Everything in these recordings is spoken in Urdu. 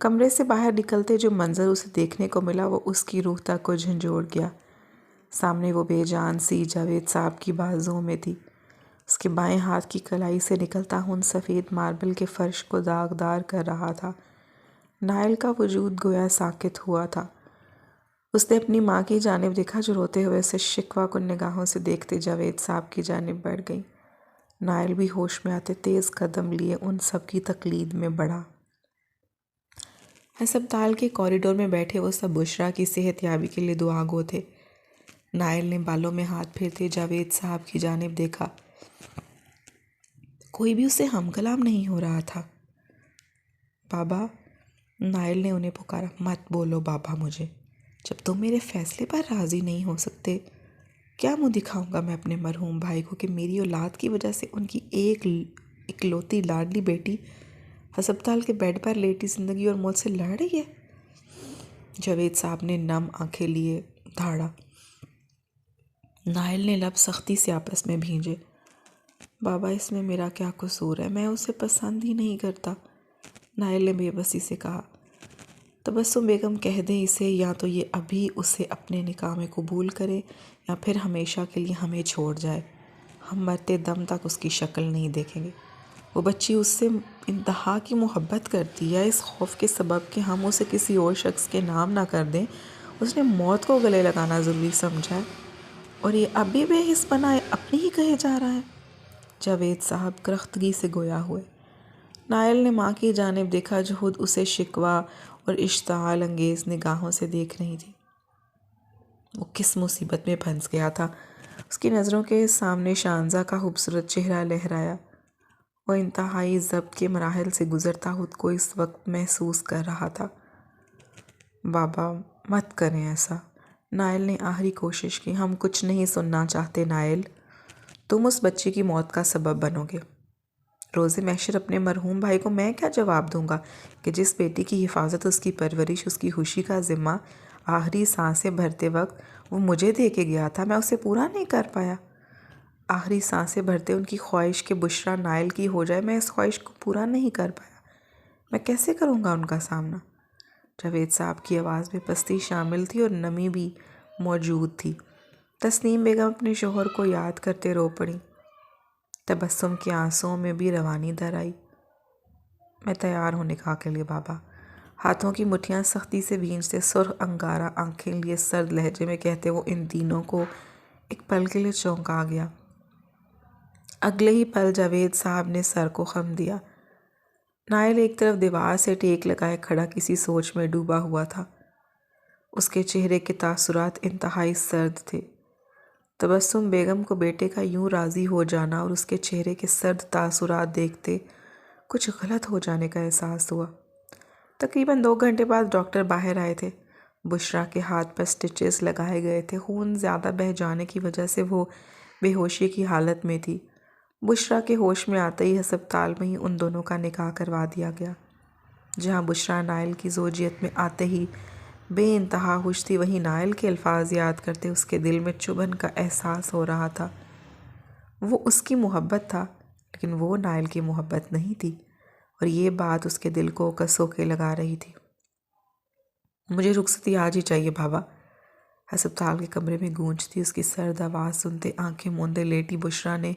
کمرے سے باہر نکلتے جو منظر اسے دیکھنے کو ملا وہ اس کی روح تک کو جھنجھوڑ گیا۔ سامنے وہ بے جان سی جاوید صاحب کی بازوؤں میں تھی۔ اس کے بائیں ہاتھ کی کلائی سے نکلتا خون سفید ماربل کے فرش کو داغدار کر رہا تھا۔ نائل کا وجود گویا ساکت ہوا تھا۔ اس نے اپنی ماں کی جانب دیکھا جو روتے ہوئے اسے شکوہ کن نگاہوں سے دیکھتے جاوید صاحب کی جانب بڑھ گئی۔ نائل بھی ہوش میں آتے تیز قدم لیے ان سب کی تقلید میں بڑھا۔ ہسپتال کے کوریڈور میں بیٹھے وہ سب بشریٰ کی صحت یابی کے لیے دعا گو تھے۔ نائل نے بالوں میں ہاتھ پھیرتے جاوید صاحب کی جانب دیکھا۔ کوئی بھی اسے ہم کلام نہیں ہو رہا تھا۔ بابا، نائل نے انہیں پکارا۔ مت بولو بابا مجھے، جب تم میرے فیصلے پر راضی نہیں ہو سکتے کیا منہ دکھاؤں گا میں اپنے مرحوم بھائی کو کہ میری اولاد کی وجہ سے ان کی ایک اکلوتی لاڈلی بیٹی ہسپتال کے بیڈ پر لیٹی زندگی اور موت سے لڑ رہی ہے؟ جاوید صاحب نے نم آنکھیں لیے دھاڑا۔ نائل نے لب سختی سے آپس میں بھینجے۔ بابا، اس میں میرا کیا قصور ہے؟ میں اسے پسند ہی نہیں کرتا، نائل نے بے بسی سے کہا۔ تبسم بیگم کہہ دیں اسے یا تو یہ ابھی اسے اپنے نکاح میں قبول کرے یا پھر ہمیشہ کے لیے ہمیں چھوڑ جائے۔ ہم مرتے دم تک اس کی شکل نہیں دیکھیں گے۔ وہ بچی اس سے انتہا کی محبت کرتی ہے، اس خوف کے سبب کہ ہم اسے کسی اور شخص کے نام نہ کر دیں اس نے موت کو گلے لگانا ضروری سمجھا ہے، اور یہ اب بھی بے حس بنا اپنی ہی کہے جا رہا ہے۔ جاوید صاحب کرختگی سے گویا ہوئے۔ نائل نے ماں کی جانب دیکھا جو خود اسے شکوہ اور اشتعال انگیز نگاہوں سے دیکھ رہی تھی۔ وہ کس مصیبت میں پھنس گیا تھا؟ اس کی نظروں کے سامنے شانزا کا خوبصورت چہرہ لہرایا۔ وہ انتہائی ضبط کے مراحل سے گزرتا خود کو اس وقت محسوس کر رہا تھا۔ بابا، مت کریں ایسا، نائل نے آخری کوشش کی۔ ہم کچھ نہیں سننا چاہتے نائل، تم اس بچی کی موت کا سبب بنو گے۔ روز محشر اپنے مرحوم بھائی کو میں کیا جواب دوں گا کہ جس بیٹی کی حفاظت، اس کی پرورش، اس کی خوشی کا ذمہ آخری سانسیں بھرتے وقت وہ مجھے دے کے گیا تھا، میں اسے پورا نہیں کر پایا۔ آخری سانسیں بھرتے ان کی خواہش کہ بشریٰ نائل کی ہو جائے، میں اس خواہش کو پورا نہیں کر پایا۔ میں کیسے کروں گا ان کا سامنا؟ جاوید صاحب کی آواز میں پستی شامل تھی اور نمی بھی موجود تھی۔ تسنیم بیگم اپنے شوہر کو یاد کرتے رو پڑیں۔ تبسم کے آنسوؤں میں بھی روانی در آئی۔ میں تیار ہوں نکاح کے لیے بابا، ہاتھوں کی مٹھیاں سختی سے بھینجتے سرخ انگارہ آنکھیں لیے سرد لہجے میں کہتے وہ ان تینوں کو ایک پل کے لیے چونکا گیا۔ اگلے ہی پل جاوید صاحب نے سر کو خم دیا۔ نائل ایک طرف دیوار سے ٹیک لگائے کھڑا کسی سوچ میں ڈوبا ہوا تھا۔ اس کے چہرے کے تاثرات انتہائی سرد تھے۔ تبسم بیگم کو بیٹے کا یوں راضی ہو جانا اور اس کے چہرے کے سرد تاثرات دیکھتے کچھ غلط ہو جانے کا احساس ہوا۔ تقریباً 2 گھنٹے بعد ڈاکٹر باہر آئے تھے۔ بشریٰ کے ہاتھ پر سٹچز لگائے گئے تھے۔ خون زیادہ بہہ جانے کی وجہ سے وہ بے ہوشی کی حالت میں تھی۔ بشریٰ کے ہوش میں آتے ہی ہسپتال میں ہی ان دونوں کا نکاح کروا دیا گیا۔ جہاں بشریٰ نائل کی زوجیت میں آتے ہی بے انتہا خوش تھی، وہیں نائل کے الفاظ یاد کرتے اس کے دل میں چبھن کا احساس ہو رہا تھا۔ وہ اس کی محبت تھا لیکن وہ نائل کی محبت نہیں تھی، اور یہ بات اس کے دل کو کسو کے لگا رہی تھی۔ مجھے رخصتی آج ہی چاہیے بابا، ہسپتال کے کمرے میں گونجتی اس کی سرد آواز سنتے آنکھیں موندے لیٹی بشریٰ نے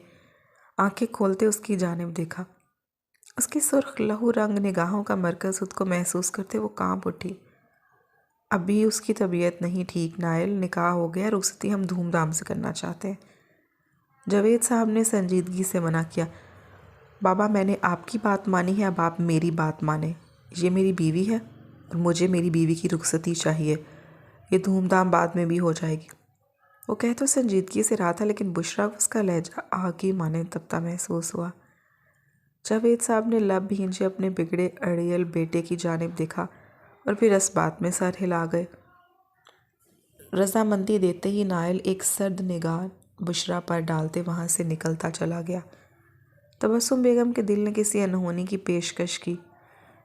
آنکھیں کھولتے اس کی جانب دیکھا۔ اس کی سرخ لہو رنگ نگاہوں کا مرکز خود کو محسوس کرتے وہ کانپ اٹھی۔ اب بھی اس کی طبیعت نہیں ٹھیک نائل، نکاح ہو گیا، رخصتی ہم دھوم دھام سے کرنا چاہتے ہیں۔ جاوید صاحب نے سنجیدگی سے منع کیا۔ بابا، میں نے آپ کی بات مانی ہے، اب آپ میری بات مانیں۔ یہ میری بیوی ہے اور مجھے میری بیوی کی رخصتی چاہیے۔ یہ دھوم دھام بعد میں بھی ہو جائے گی۔ وہ کہہ تو سنجیدگی سے رہا تھا لیکن بشریٰ کو اس کا لہجہ آگ کی مانند تپتا محسوس ہوا۔ جاوید صاحب نے لب بھینجے اپنے بگڑے اڑیل بیٹے کی جانب دیکھا اور پھر اس بات میں سر ہلا گئے۔ رضامندی دیتے ہی نائل ایک سرد نگاہ بشریٰ پر ڈالتے وہاں سے نکلتا چلا گیا۔ تبسم بیگم کے دل نے کسی انہونی کی پیشکش کی۔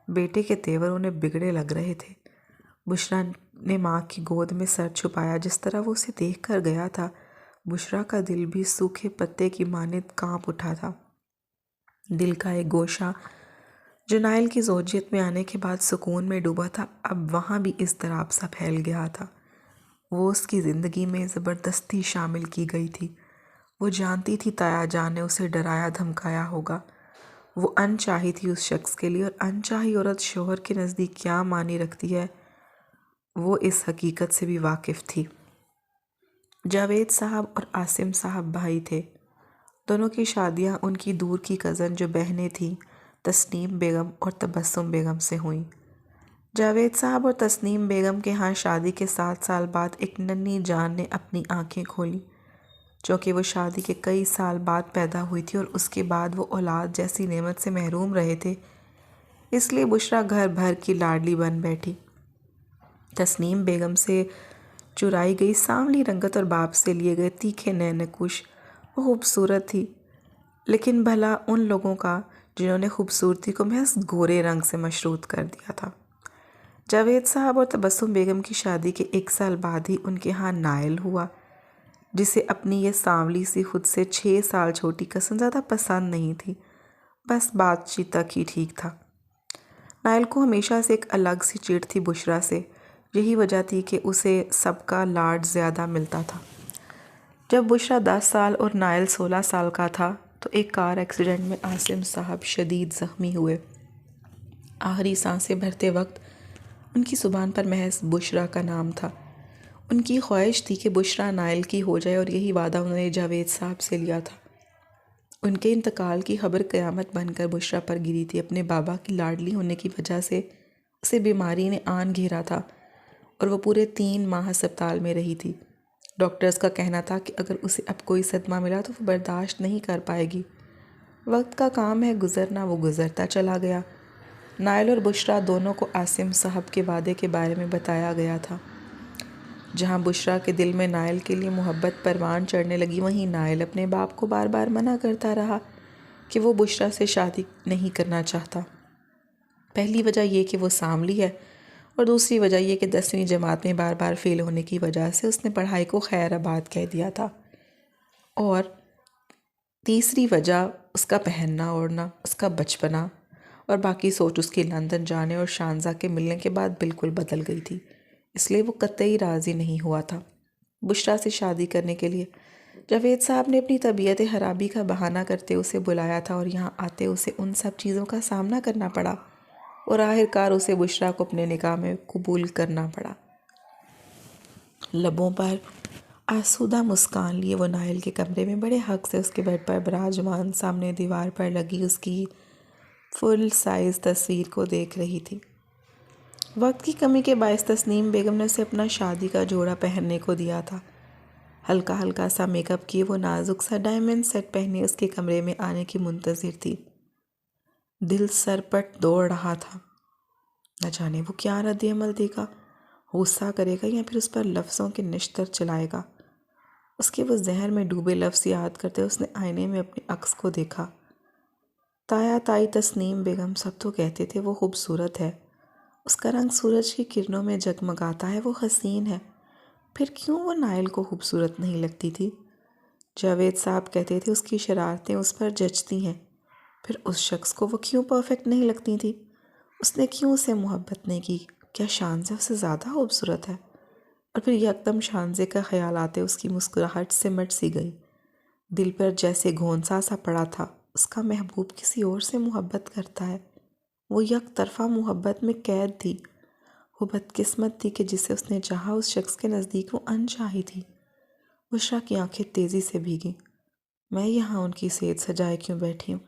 بیٹے کے تیور انہیں بگڑے لگ رہے تھے۔ بشریٰ نے ماں کی گود میں سر چھپایا۔ جس طرح وہ اسے دیکھ کر گیا تھا، بشریٰ کا دل بھی سوکھے پتے کی مانند کانپ اٹھا تھا۔ دل کا ایک گوشہ جو نائل کی زوجیت میں آنے کے بعد سکون میں ڈوبا تھا، اب وہاں بھی اضطراب سا پھیل گیا تھا۔ وہ اس کی زندگی میں زبردستی شامل کی گئی تھی۔ وہ جانتی تھی تایا جان نے اسے ڈرایا دھمکایا ہوگا۔ وہ انچاہی تھی اس شخص کے لیے، اور انچاہی عورت شوہر کے نزدیک کیا معنی رکھتی ہے وہ اس حقیقت سے بھی واقف تھی۔ جاوید صاحب اور عاصم صاحب بھائی تھے۔ دونوں کی شادیاں ان کی دور کی کزن جو بہنیں تھیں تسنیم بیگم اور تبسم بیگم سے ہوئیں۔ جاوید صاحب اور تسنیم بیگم کے ہاں شادی کے 7 سال بعد ایک ننھی جان نے اپنی آنکھیں کھولیں، چونکہ وہ شادی کے کئی سال بعد پیدا ہوئی تھی اور اس کے بعد وہ اولاد جیسی نعمت سے محروم رہے تھے، اس لیے بشریٰ گھر بھر کی لاڈلی بن بیٹھی۔ تسنیم بیگم سے چرائی گئی سانولی رنگت اور باپ سے لیے گئے تیکھے نئے نکوش وہ خوبصورت تھی، لیکن بھلا ان لوگوں کا جنہوں نے خوبصورتی کو محض گورے رنگ سے مشروط کر دیا تھا۔ جاوید صاحب اور تبسم بیگم کی شادی کے 1 سال بعد ہی ان کے ہاں نائل ہوا، جسے اپنی یہ سانولی سی خود سے 6 سال چھوٹی کزن زیادہ پسند نہیں تھی، بس بات چیت تک ہی ٹھیک تھا۔ نائل کو ہمیشہ سے ایک الگ سی چڑ تھی بشریٰ سے، یہی وجہ تھی کہ اسے سب کا لاڈ زیادہ ملتا تھا۔ جب بشریٰ 10 سال اور نائل 16 سال کا تھا تو ایک کار ایکسیڈنٹ میں عاصم صاحب شدید زخمی ہوئے۔ آخری سانسیں بھرتے وقت ان کی زبان پر محض بشریٰ کا نام تھا۔ ان کی خواہش تھی کہ بشریٰ نائل کی ہو جائے، اور یہی وعدہ انہوں نے جاوید صاحب سے لیا تھا۔ ان کے انتقال کی خبر قیامت بن کر بشریٰ پر گری تھی۔ اپنے بابا کی لاڈلی ہونے کی وجہ سے اسے بیماری نے آن گھیرا تھا اور وہ پورے 3 ماہ ہسپتال میں رہی تھی۔ ڈاکٹرز کا کہنا تھا کہ اگر اسے اب کوئی صدمہ ملا تو وہ برداشت نہیں کر پائے گی۔ وقت کا کام ہے گزرنا، وہ گزرتا چلا گیا۔ نائل اور بشریٰ دونوں کو عاصم صاحب کے وعدے کے بارے میں بتایا گیا تھا۔ جہاں بشریٰ کے دل میں نائل کے لیے محبت پروان چڑھنے لگی، وہیں نائل اپنے باپ کو بار بار منع کرتا رہا کہ وہ بشریٰ سے شادی نہیں کرنا چاہتا۔ پہلی وجہ یہ کہ وہ سانولی ہے، اور دوسری وجہ یہ کہ 10ویں جماعت میں بار بار فیل ہونے کی وجہ سے اس نے پڑھائی کو خیر آباد کہہ دیا تھا، اور تیسری وجہ اس کا پہننا اوڑھنا، اس کا بچپنا اور باقی سوچ اس کی لندن جانے اور شانزا کے ملنے کے بعد بالکل بدل گئی تھی، اس لیے وہ قطعی راضی نہیں ہوا تھا بشریٰ سے شادی کرنے کے لیے۔ جاوید صاحب نے اپنی طبیعت خرابی کا بہانہ کرتے اسے بلایا تھا، اور یہاں آتے اسے ان سب چیزوں کا سامنا کرنا پڑا، اور آخرکار اسے بشریٰ کو اپنے نکاح میں قبول کرنا پڑا۔ لبوں پر آسودہ مسکان لیے وہ نائل کے کمرے میں بڑے حق سے اس کے بیڈ پر براجمان سامنے دیوار پر لگی اس کی فل سائز تصویر کو دیکھ رہی تھی۔ وقت کی کمی کے باعث تسنیم بیگم نے اسے اپنا شادی کا جوڑا پہننے کو دیا تھا۔ ہلکا ہلکا سا میک اپ کیے وہ نازک سا ڈائمنڈ سیٹ پہنے اس کے کمرے میں آنے کی منتظر تھی۔ دل سرپٹ دوڑ رہا تھا، نہ جانے وہ کیا رد عمل دے گا، غصہ کرے گا یا پھر اس پر لفظوں کے نشتر چلائے گا۔ اس کے وہ زہر میں ڈوبے لفظ یاد کرتے اس نے آئینے میں اپنے عکس کو دیکھا۔ تایا تائی تسنیم بیگم سب تو کہتے تھے وہ خوبصورت ہے، اس کا رنگ سورج کی کرنوں میں جگمگاتا ہے، وہ حسین ہے، پھر کیوں وہ نائل کو خوبصورت نہیں لگتی تھی؟ جاوید صاحب کہتے تھے اس کی شرارتیں اس پر جچتی ہیں، پھر اس شخص کو وہ کیوں پرفیکٹ نہیں لگتی تھی؟ اس نے کیوں اسے محبت نہیں کی؟ کیا شانزہ اس سے زیادہ خوبصورت ہے؟ اور پھر یکدم شانزے کا خیال آتے اس کی مسکراہٹ سمٹ سی گئی، دل پر جیسے گھونسا سا پڑا تھا۔ اس کا محبوب کسی اور سے محبت کرتا ہے، وہ یک طرفہ محبت میں قید تھی۔ وہ بدقسمت تھی کہ جسے اس نے چاہا اس شخص کے نزدیک وہ انچاہی تھی۔ بشریٰ کی آنکھیں تیزی سے بھیگیں۔ میں یہاں ان کی صحت سجائے کیوں بیٹھی ہوں؟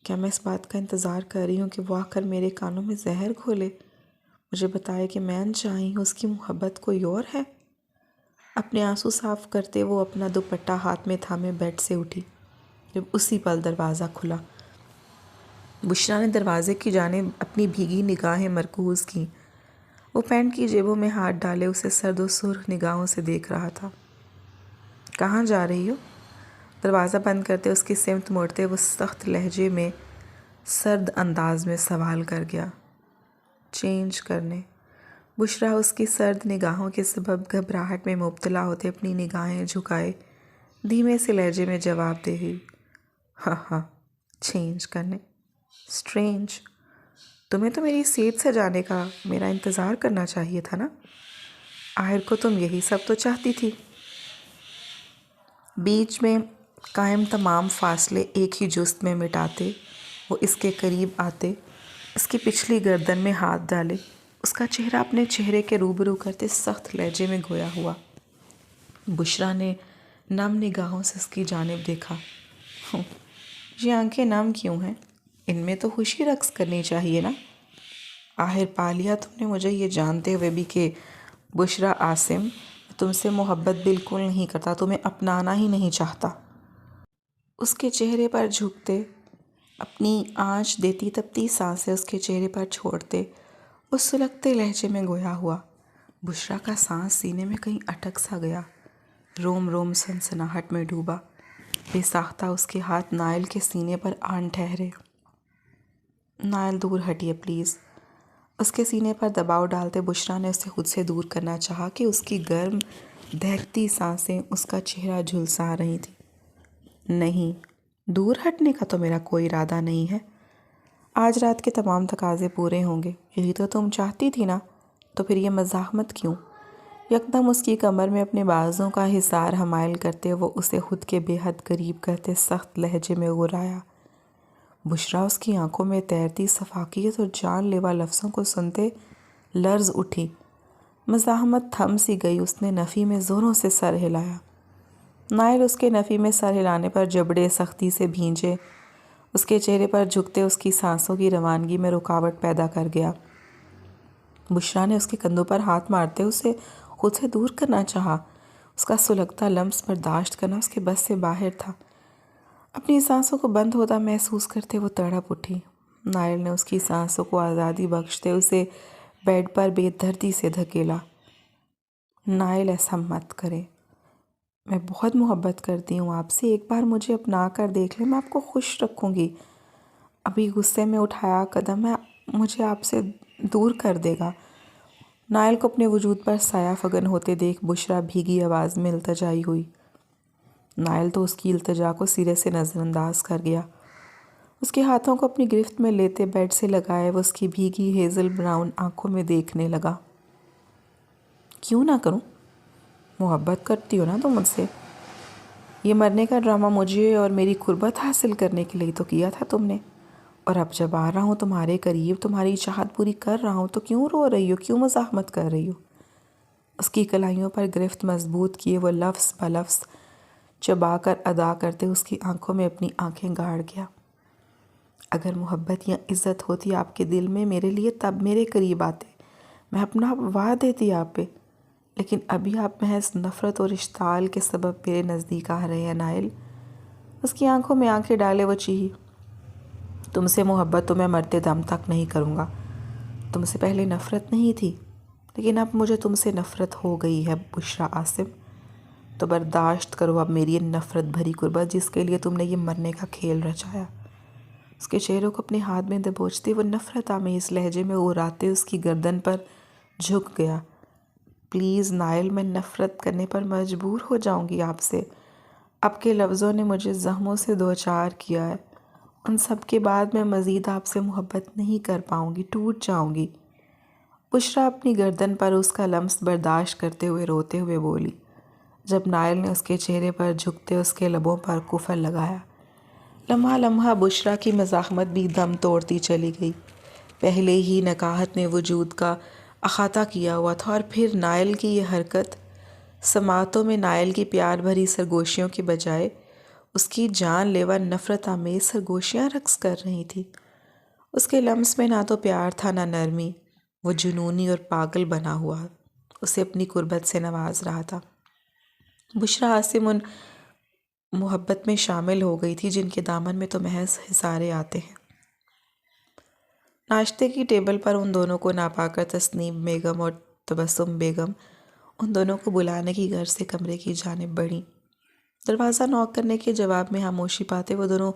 کیا میں اس بات کا انتظار کر رہی ہوں کہ وہ آ کر میرے کانوں میں زہر گھولے، مجھے بتائے کہ میں انچاہی ہوں، اس کی محبت کوئی اور ہے؟ اپنے آنسو صاف کرتے وہ اپنا دوپٹہ ہاتھ میں تھامے بیڈ سے اٹھی، جب اسی پل دروازہ کھلا۔ بشریٰ نے دروازے کی جانب اپنی بھیگی نگاہیں مرکوز کیں۔ وہ پینٹ کی جیبوں میں ہاتھ ڈالے اسے سرد و سرخ نگاہوں سے دیکھ رہا تھا۔ کہاں جا رہی ہو؟ دروازہ بند کرتے اس کی سمت موڑتے وہ سخت لہجے میں سرد انداز میں سوال کر گیا۔ چینج کرنے۔ بشریٰ اس کی سرد نگاہوں کے سبب گھبراہٹ میں مبتلا ہوتے اپنی نگاہیں جھکائے دھیمے سے لہجے میں جواب دے گئی، ہاں چینج کرنے۔ اسٹرینج۔ تمہیں تو میری سیٹ سجانے کا میرا انتظار کرنا چاہیے تھا نا، آخر کو تم یہی سب تو چاہتی تھی۔ بیچ میں قائم تمام فاصلے ایک ہی جست میں مٹاتے وہ اس کے قریب آتے، اس کی پچھلی گردن میں ہاتھ ڈالے، اس کا چہرہ اپنے چہرے کے روبرو کرتے سخت لہجے میں گویا ہوا۔ بشریٰ نے نم نگاہوں سے اس کی جانب دیکھا۔ یہ آنکھیں نم کیوں ہیں؟ ان میں تو خوشی رقص کرنی چاہیے نا۔ آخر پا لیا تم نے مجھے، یہ جانتے ہوئے بھی کہ بشریٰ عاصم تم سے محبت بالکل نہیں کرتا، تمہیں اپنانا ہی نہیں چاہتا۔ اس کے چہرے پر جھکتے، اپنی آنچ دیتی تپتی سانسیں اس کے چہرے پر چھوڑتے، اس سلگتے لہجے میں گویا ہوا۔ بشریٰ کا سانس سینے میں کہیں اٹک سا گیا، روم روم سنسناہٹ میں ڈوبا۔ بے ساختہ اس کے ہاتھ نائل کے سینے پر آن ٹھہرے۔ نائل دور ہٹیے پلیز۔ اس کے سینے پر دباؤ ڈالتے بشریٰ نے اسے خود سے دور کرنا چاہا کہ اس کی گرم دہکتی سانسیں اس کا چہرہ جھلسا رہی تھیں۔ نہیں، دور ہٹنے کا تو میرا کوئی ارادہ نہیں ہے۔ آج رات کے تمام تقاضے پورے ہوں گے، یہی تو تم چاہتی تھی نا، تو پھر یہ مزاحمت کیوں؟ یکدم اس کی کمر میں اپنے بازوں کا حصار حمائل کرتے وہ اسے خود کے بے حد قریب کرتے سخت لہجے میں غرایا۔ بشریٰ اس کی آنکھوں میں تیرتی شفافیت اور جان لیوا لفظوں کو سنتے لرز اٹھی۔ مزاحمت تھم سی گئی، اس نے نفی میں زوروں سے سر ہلایا۔ نائل اس کے نفی میں سر ہلانے پر جبڑے سختی سے بھینجے، اس کے چہرے پر جھکتے اس کی سانسوں کی روانگی میں رکاوٹ پیدا کر گیا۔ بشریٰ نے اس کے کندھوں پر ہاتھ مارتے اسے خود سے دور کرنا چاہا۔ اس کا سلگتا لمس برداشت کرنا اس کے بس سے باہر تھا۔ اپنی سانسوں کو بند ہوتا محسوس کرتے وہ تڑپ اٹھی۔ نائل نے اس کی سانسوں کو آزادی بخشتے اسے بیڈ پر بے دردی سے دھکیلا۔ نائل ایسا مت کرے، میں بہت محبت کرتی ہوں آپ سے، ایک بار مجھے اپنا کر دیکھ لیں، میں آپ کو خوش رکھوں گی۔ ابھی غصے میں اٹھایا قدم مجھے آپ سے دور کر دے گا۔ نائل کو اپنے وجود پر سایہ فگن ہوتے دیکھ بشریٰ بھیگی آواز میں التجائی ہوئی۔ نائل تو اس کی التجا کو سرے سے نظر انداز کر گیا۔ اس کے ہاتھوں کو اپنی گرفت میں لیتے بیڈ سے لگائے وہ اس کی بھیگی ہیزل براؤن آنکھوں میں دیکھنے لگا۔ کیوں نہ کروں؟ محبت کرتی ہو نا تم مجھ سے؟ یہ مرنے کا ڈرامہ مجھے اور میری قربت حاصل کرنے کے لیے تو کیا تھا تم نے، اور اب جب آ رہا ہوں تمہارے قریب، تمہاری چاہت پوری کر رہا ہوں، تو کیوں رو رہی ہو، کیوں مزاحمت کر رہی ہو؟ اس کی کلائیوں پر گرفت مضبوط کیے وہ لفظ بلفظ چبا کر ادا کرتے اس کی آنکھوں میں اپنی آنکھیں گاڑ گیا۔ اگر محبت یا عزت ہوتی آپ کے دل میں میرے لیے، تب میرے قریب آتے، میں اپنا وعدہ دیتی آپ پہ، لیکن ابھی آپ محض نفرت اور اشتعال کے سبب میرے نزدیک آ رہے ہیں۔ نائل اس کی آنکھوں میں آنکھیں ڈالے وہ چیخی۔ تم سے محبت تو میں مرتے دم تک نہیں کروں گا۔ تم سے پہلے نفرت نہیں تھی، لیکن اب مجھے تم سے نفرت ہو گئی ہے بشریٰ عاصم۔ تو برداشت کرو اب میری نفرت بھری قربت جس کے لیے تم نے یہ مرنے کا کھیل رچایا۔ اس کے چہروں کو اپنے ہاتھ میں دبوچتے وہ نفرت آمیز لہجے میں غراتے اس کی گردن پر جھک گیا۔ پلیز نائل، میں نفرت کرنے پر مجبور ہو جاؤں گی آپ سے۔ اب کے لفظوں نے مجھے زخموں سے دوچار کیا ہے، ان سب کے بعد میں مزید آپ سے محبت نہیں کر پاؤں گی، ٹوٹ جاؤں گی۔ بشریٰ اپنی گردن پر اس کا لمس برداشت کرتے ہوئے روتے ہوئے بولی، جب نائل نے اس کے چہرے پر جھکتے اس کے لبوں پر قفل لگایا۔ لمحہ لمحہ بشریٰ کی مزاحمت بھی دم توڑتی چلی گئی۔ پہلے ہی نکاہت نے وجود کا احاطہ کیا ہوا تھا، اور پھر نائل کی یہ حرکت سماعتوں میں نائل کی پیار بھری سرگوشیوں کے بجائے اس کی جان لیوا نفرت آمیز سرگوشیاں رقص کر رہی تھی۔ اس کے لمس میں نہ تو پیار تھا نہ نرمی، وہ جنونی اور پاگل بنا ہوا اسے اپنی قربت سے نواز رہا تھا۔ بشریٰ عاصم ان محبت میں شامل ہو گئی تھی جن کے دامن میں تو محض حصارے آتے ہیں۔ ناشتے کی ٹیبل پر ان دونوں کو ناپا کر تسنیم بیگم اور تبسم بیگم ان دونوں کو بلانے کی غرض سے کمرے کی جانب بڑھیں۔ دروازہ نوک کرنے کے جواب میں خاموشی پاتے وہ دونوں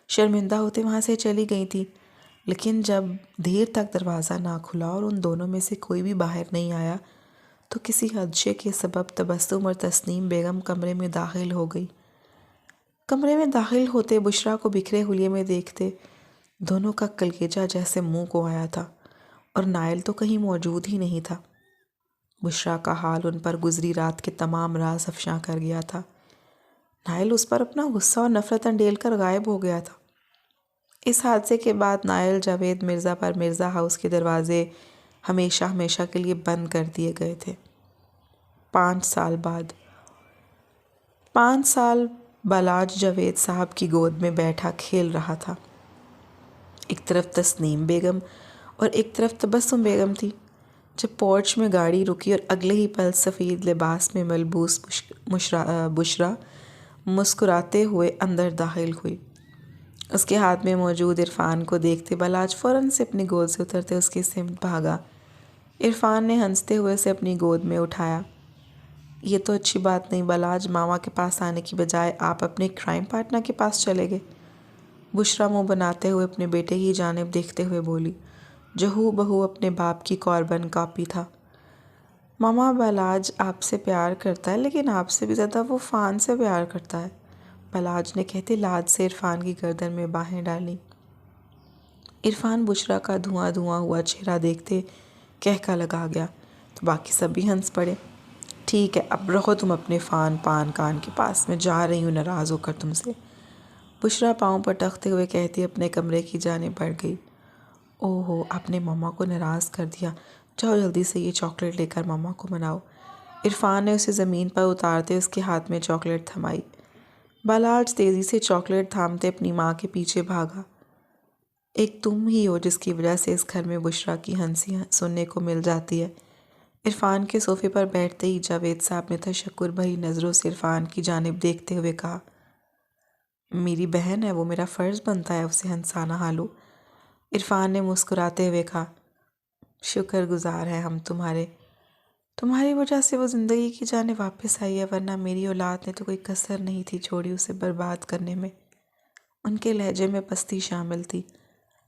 شرمندہ ہوتے وہاں سے چلی گئی تھیں، لیکن جب دیر تک دروازہ نہ کھلا اور ان دونوں میں سے کوئی بھی باہر نہیں آیا تو کسی خدشے کے سبب تبسم اور تسنیم بیگم کمرے میں داخل ہو گئی۔ کمرے میں داخل ہوتے بشریٰ کو بکھرے حلیے میں دیکھتے دونوں کا کلیجہ جیسے منہ کو آیا تھا اور نائل تو کہیں موجود ہی نہیں تھا۔ بشریٰ کا حال ان پر گزری رات کے تمام راز افشاں کر گیا تھا۔ نائل اس پر اپنا غصہ اور نفرت انڈیل کر غائب ہو گیا تھا۔ اس حادثے کے بعد نائل جاوید مرزا پر مرزا ہاؤس کے دروازے ہمیشہ کے لیے بند کر دیے گئے تھے۔ 5 سال بعد 5 سال بالاج جاوید صاحب کی گود میں بیٹھا کھیل رہا تھا۔ ایک طرف تسنیم بیگم اور ایک طرف تبسم بیگم تھی۔ جب پورچ میں گاڑی رکی اور اگلے ہی پل سفید لباس میں ملبوس بشریٰ مسکراتے ہوئے اندر داخل ہوئی۔ اس کے ہاتھ میں موجود عرفان کو دیکھتے بالاج فوراً سے اپنی گود سے اترتے اس کی سمت بھاگا۔ عرفان نے ہنستے ہوئے اسے اپنی گود میں اٹھایا۔ یہ تو اچھی بات نہیں بالاج، ماما کے پاس آنے کی بجائے آپ اپنے کرائم پارٹنر کے پاس چلے گئے۔ بشریٰ منہ بناتے ہوئے اپنے بیٹے کی جانب دیکھتے ہوئے بولی، جو ہو بہو اپنے باپ کی کاربن کاپی تھا۔ ماما، بالاج آپ سے پیار کرتا ہے، لیکن آپ سے بھی زیادہ وہ فان سے پیار کرتا ہے، بالاج نے کہتے لاج سے عرفان کی گردن میں باہیں ڈالیں۔ عرفان بشریٰ کا دھواں ہوا چہرہ دیکھتے کہکا لگا گیا تو باقی سب بھی ہنس پڑے۔ ٹھیک ہے، اب رہو تم اپنے پان کان کے پاس، میں جا رہی ہوں ناراض ہو کر تم سے، بشریٰ پاؤں پٹکتے ہوئے کہتی اپنے کمرے کی جانب بڑھ گئی۔ اوہو، آپ نے ماما کو ناراض کر دیا، جاؤ جلدی سے یہ چاکلیٹ لے کر ماما کو مناؤ۔ عرفان نے اسے زمین پر اتارتے اس کے ہاتھ میں چاکلیٹ تھمائی۔ بالاج تیزی سے چاکلیٹ تھامتے اپنی ماں کے پیچھے بھاگا۔ ایک تم ہی ہو جس کی وجہ سے اس گھر میں بشریٰ کی ہنسی سننے کو مل جاتی ہے۔ عرفان کے صوفے پر بیٹھتے ہی جاوید صاحب نے تشکر بھری نظروں سے عرفان کی جانب دیکھتے ہوئے کہا، میری بہن ہے، وہ میرا فرض بنتا ہے اسے ہنسانا حالو۔ عرفان نے مسکراتے ہوئے کہا، شکر گزار ہیں ہم تمہاری وجہ سے وہ زندگی کی جانب واپس آئی ہے، ورنہ میری اولاد نے تو کوئی کسر نہیں تھی چھوڑی اسے برباد کرنے میں۔ ان کے لہجے میں پستی شامل تھی۔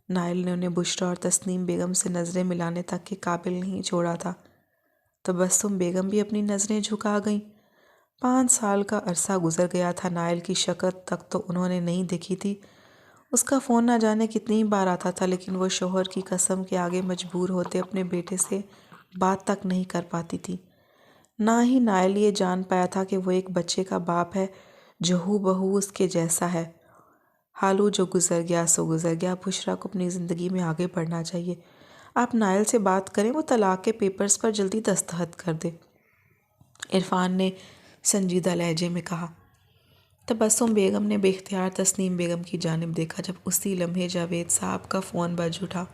نائل نے انہیں بشریٰ اور تسنیم بیگم سے نظریں ملانے تک کے قابل نہیں چھوڑا تھا۔ تبسم بیگم بھی اپنی نظریں جھکا گئیں۔ 5 سال کا عرصہ گزر گیا تھا، نائل کی شکل تک تو انہوں نے نہیں دیکھی تھی۔ اس کا فون نہ جانے کتنی بار آتا تھا، لیکن وہ شوہر کی قسم کے آگے مجبور ہوتے اپنے بیٹے سے بات تک نہیں کر پاتی تھی۔ نہ ہی نائل یہ جان پایا تھا کہ وہ ایک بچے کا باپ ہے جو ہو بہو اس کے جیسا ہے۔ حالو جو گزر گیا سو گزر گیا، بشریٰ کو اپنی زندگی میں آگے بڑھنا چاہیے۔ آپ نائل سے بات کریں، وہ طلاق کے پیپرز پر جلدی دستخط کر دے، عرفان نے سنجیدہ لہجے میں کہا۔ تبسم بیگم نے بے اختیار تسنیم بیگم کی جانب دیکھا۔ جب اسی لمحے جاوید صاحب کا فون بج اٹھا۔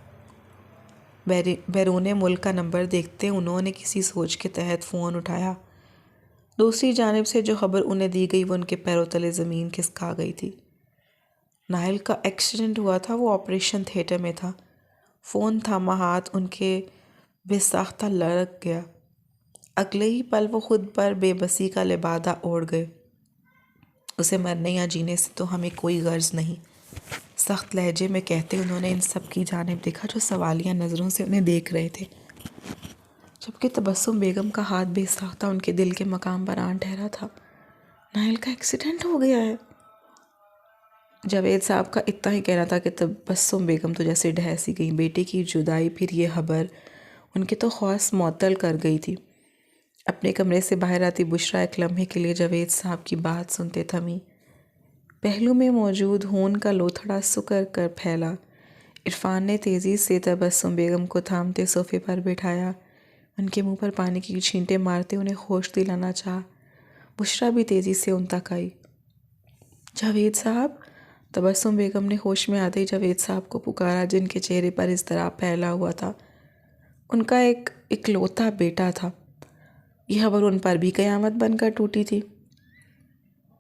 بیرون ملک کا نمبر دیکھتے انہوں نے کسی سوچ کے تحت فون اٹھایا۔ دوسری جانب سے جو خبر انہیں دی گئی وہ ان کے پیروں تلے زمین کھسکا گئی تھی۔ نائل کا ایکسیڈنٹ ہوا تھا، وہ آپریشن تھیٹر میں تھا۔ فون تھاما ہاتھ ان کے بے ساختہ لڑک گیا۔ اگلے ہی پل وہ خود پر بے بسی کا لبادہ اوڑھ گئے۔ اسے مرنے یا جینے سے تو ہمیں کوئی غرض نہیں، سخت لہجے میں کہتے انہوں نے ان سب کی جانب دیکھا جو سوالیہ نظروں سے انہیں دیکھ رہے تھے، جبکہ تبسم بیگم کا ہاتھ بے ساختہ ان کے دل کے مقام پر آن ٹھہرا تھا۔ نائل کا ایکسیڈنٹ ہو گیا ہے؟ جاوید صاحب کا اتنا ہی کہنا تھا کہ تبسم بیگم تو جیسے ڈھہ سی گئی۔ بیٹے کی جدائی، پھر یہ خبر ان کے تو خواص معطل کر گئی تھی۔ اپنے کمرے سے باہر آتی بشریٰ ایک لمحے کے لیے جاوید صاحب کی بات سنتے تھمی۔ پہلو میں موجود خون کا لوتھڑا سکڑ کر پھیلا۔ عرفان نے تیزی سے تبسم بیگم کو تھامتے صوفے پر بٹھایا۔ ان کے منہ پر پانی کی چھینٹیں مارتے انہیں ہوش دلانا چاہا۔ بشریٰ بھی تیزی سے ان تک آئی۔ جاوید صاحب، تبسم بیگم نے ہوش میں آتے ہی جاوید صاحب کو پکارا، جن کے چہرے پر اضطراب پھیلا ہوا تھا۔ ان کا ایک اکلوتا بیٹا تھا۔ یہ خبر ان پر بھی قیامت بن کر ٹوٹی تھی۔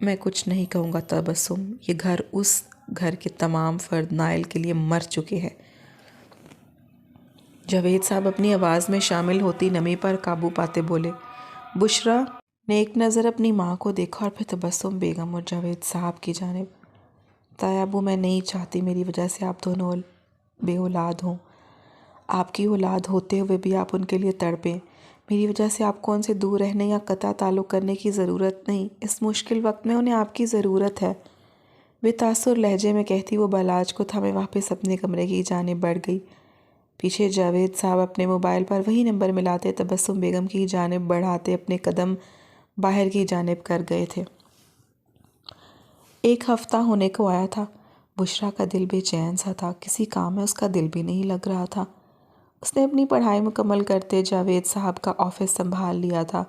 میں کچھ نہیں کہوں گا تبسم، یہ گھر، اس گھر کے تمام فرد نائل کے لیے مر چکے ہیں۔ جاوید صاحب اپنی آواز میں شامل ہوتی نمی پر قابو پاتے بولے۔ بشریٰ نے ایک نظر اپنی ماں کو دیکھا اور پھر تبسم بیگم اور جاوید صاحب کی جانب۔ تایا ابو، میں نہیں چاہتی میری وجہ سے آپ دونوں بے اولاد ہوں۔ آپ کی اولاد ہوتے ہوئے بھی آپ ان کے لیے تڑپیں۔ میری وجہ سے آپ کو ان سے دور رہنے یا قطع تعلق کرنے کی ضرورت نہیں۔ اس مشکل وقت میں انہیں آپ کی ضرورت ہے۔ بے تاثر لہجے میں کہتی وہ بالاج کو تھامے واپس اپنے کمرے کی جانب بڑھ گئی۔ پیچھے جاوید صاحب اپنے موبائل پر وہی نمبر ملاتے تبسم بیگم کی جانب بڑھاتے اپنے قدم باہر کی جانب کر گئے تھے۔ 1 ہفتہ ہونے کو آیا تھا۔ بشریٰ کا دل بے چین سا تھا، کسی کام میں اس کا دل بھی نہیں لگ رہا تھا۔ اس نے اپنی پڑھائی مکمل کرتے جاوید صاحب کا آفس سنبھال لیا تھا۔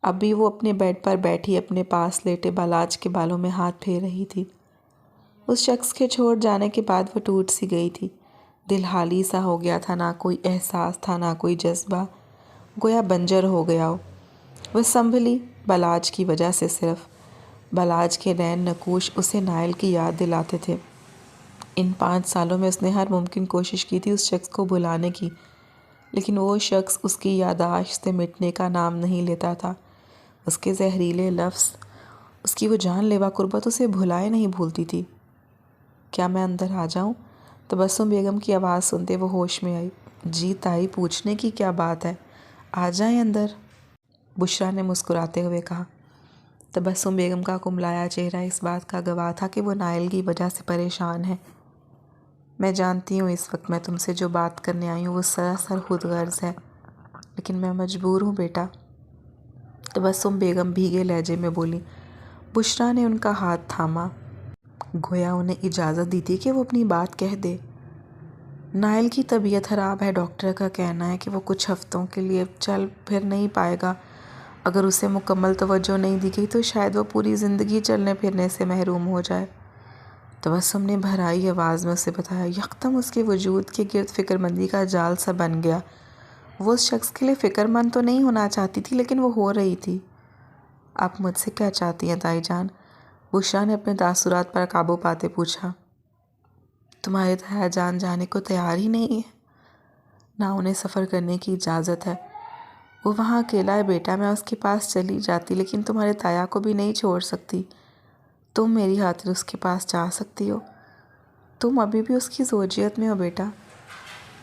اب بھی وہ اپنے بیڈ پر بیٹھی اپنے پاس لیٹے بالاج کے بالوں میں ہاتھ پھیر رہی تھی۔ اس شخص کے چھوڑ جانے کے بعد وہ ٹوٹ سی گئی تھی۔ دل خالی سا ہو گیا تھا، نہ کوئی احساس تھا نہ کوئی جذبہ، گویا بنجر ہو گیا ہو۔ وہ سنبھلی بالاج کی وجہ سے صرف۔ بالاج کے نین نقوش اسے نائل کی یاد دلاتے تھے۔ ان 5 سالوں میں اس نے ہر ممکن کوشش کی تھی اس شخص کو بھلانے کی، لیکن وہ شخص اس کی یادداشت سے مٹنے کا نام نہیں لیتا تھا۔ اس کے زہریلے لفظ، اس کی وہ جان لیوا قربت اسے بھلائے نہیں بھولتی تھی۔ کیا میں اندر آ جاؤں؟ تبسم بیگم کی آواز سنتے وہ ہوش میں آئی۔ جی تائی، پوچھنے کی کیا بات ہے، آ جائیں اندر، بشریٰ نے مسکراتے ہوئے کہا۔ تبسم بیگم کا کملایا چہرہ اس بات کا گواہ تھا کہ وہ نائل کی وجہ سے پریشان ہے۔ میں جانتی ہوں اس وقت میں تم سے جو بات کرنے آئی ہوں وہ سراسر خود غرض ہے، لیکن میں مجبور ہوں بیٹا، تبسم بیگم بھیگے لہجے میں بولی۔ بشریٰ نے ان کا ہاتھ تھاما، گویا انہیں اجازت دی تھی کہ وہ اپنی بات کہہ دے۔ نائل کی طبیعت خراب ہے، ڈاکٹر کا کہنا ہے کہ وہ کچھ ہفتوں کے لیے چل پھر نہیں پائے گا۔ اگر اسے مکمل توجہ نہیں دی گئی تو شاید وہ پوری زندگی چلنے پھرنے سے محروم ہو جائے۔ تبسم نے بھرائی آواز میں اسے بتایا۔ یکدم اس کے وجود کے گرد فکر مندی کا جال سا بن گیا۔ وہ اس شخص کے لیے فکر مند تو نہیں ہونا چاہتی تھی، لیکن وہ ہو رہی تھی۔ آپ مجھ سے کیا چاہتی ہیں تائی جان؟ بشریٰ نے اپنے تاثرات پر قابو پاتے پوچھا۔ تمہارے تایا جان جانے کو تیار ہی نہیں ہے، نہ انہیں سفر کرنے کی اجازت ہے۔ وہ وہاں اکیلا ہے بیٹا، میں اس کے پاس چلی جاتی لیکن تمہارے تایا کو بھی نہیں چھوڑ سکتی۔ تم میری خاطر اس کے پاس جا سکتی ہو، تم ابھی بھی اس کی زوجیت میں ہو بیٹا۔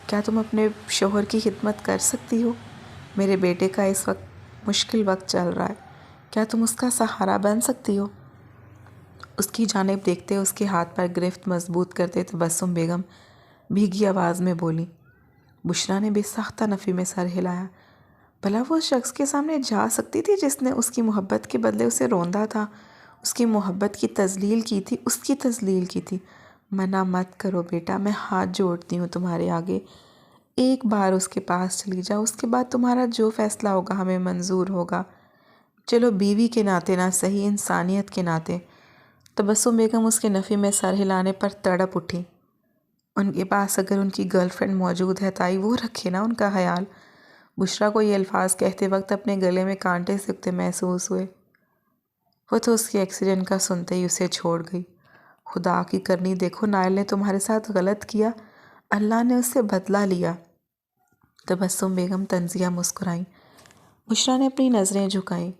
کیا تم اپنے شوہر کی خدمت کر سکتی ہو؟ میرے بیٹے کا اس وقت مشکل وقت چل رہا ہے، کیا تم اس کا سہارا بن سکتی ہو؟ اس کی جانب دیکھتے اس کے ہاتھ پر گرفت مضبوط کرتے تبسم بیگم بھیگی آواز میں بولی۔ بشریٰ نے بے ساختہ نفی میں سر ہلایا۔ بھلا وہ شخص کے سامنے جا سکتی تھی جس نے اس کی محبت کے بدلے اسے روندا تھا، اس کی محبت کی تذلیل کی تھی، اس کی تذلیل کی تھی۔ منع مت کرو بیٹا، میں ہاتھ جوڑتی ہوں تمہارے آگے، ایک بار اس کے پاس چلی جاؤ، اس کے بعد تمہارا جو فیصلہ ہوگا ہمیں منظور ہوگا، چلو بیوی کے ناطے نہ صحیح، انسانیت کے ناطے۔ تبسم بیگم اس کے نفی میں سر ہلانے پر تڑپ اٹھی۔ ان کے پاس اگر ان کی گرل فرینڈ موجود ہے تائی، وہ رکھے نا ان کا خیال۔ بشریٰ کو یہ الفاظ کہتے وقت اپنے گلے میں کانٹے سکتے محسوس ہوئے۔ وہ تو اس کے ایکسیڈنٹ کا سنتے ہی اسے چھوڑ گئی۔ خدا کی کرنی دیکھو، نائل نے تمہارے ساتھ غلط کیا، اللہ نے اس سے بدلہ لیا۔ تبسم بیگم طنزیہ مسکرائیں۔ بشریٰ نے اپنی نظریں جھکائیں۔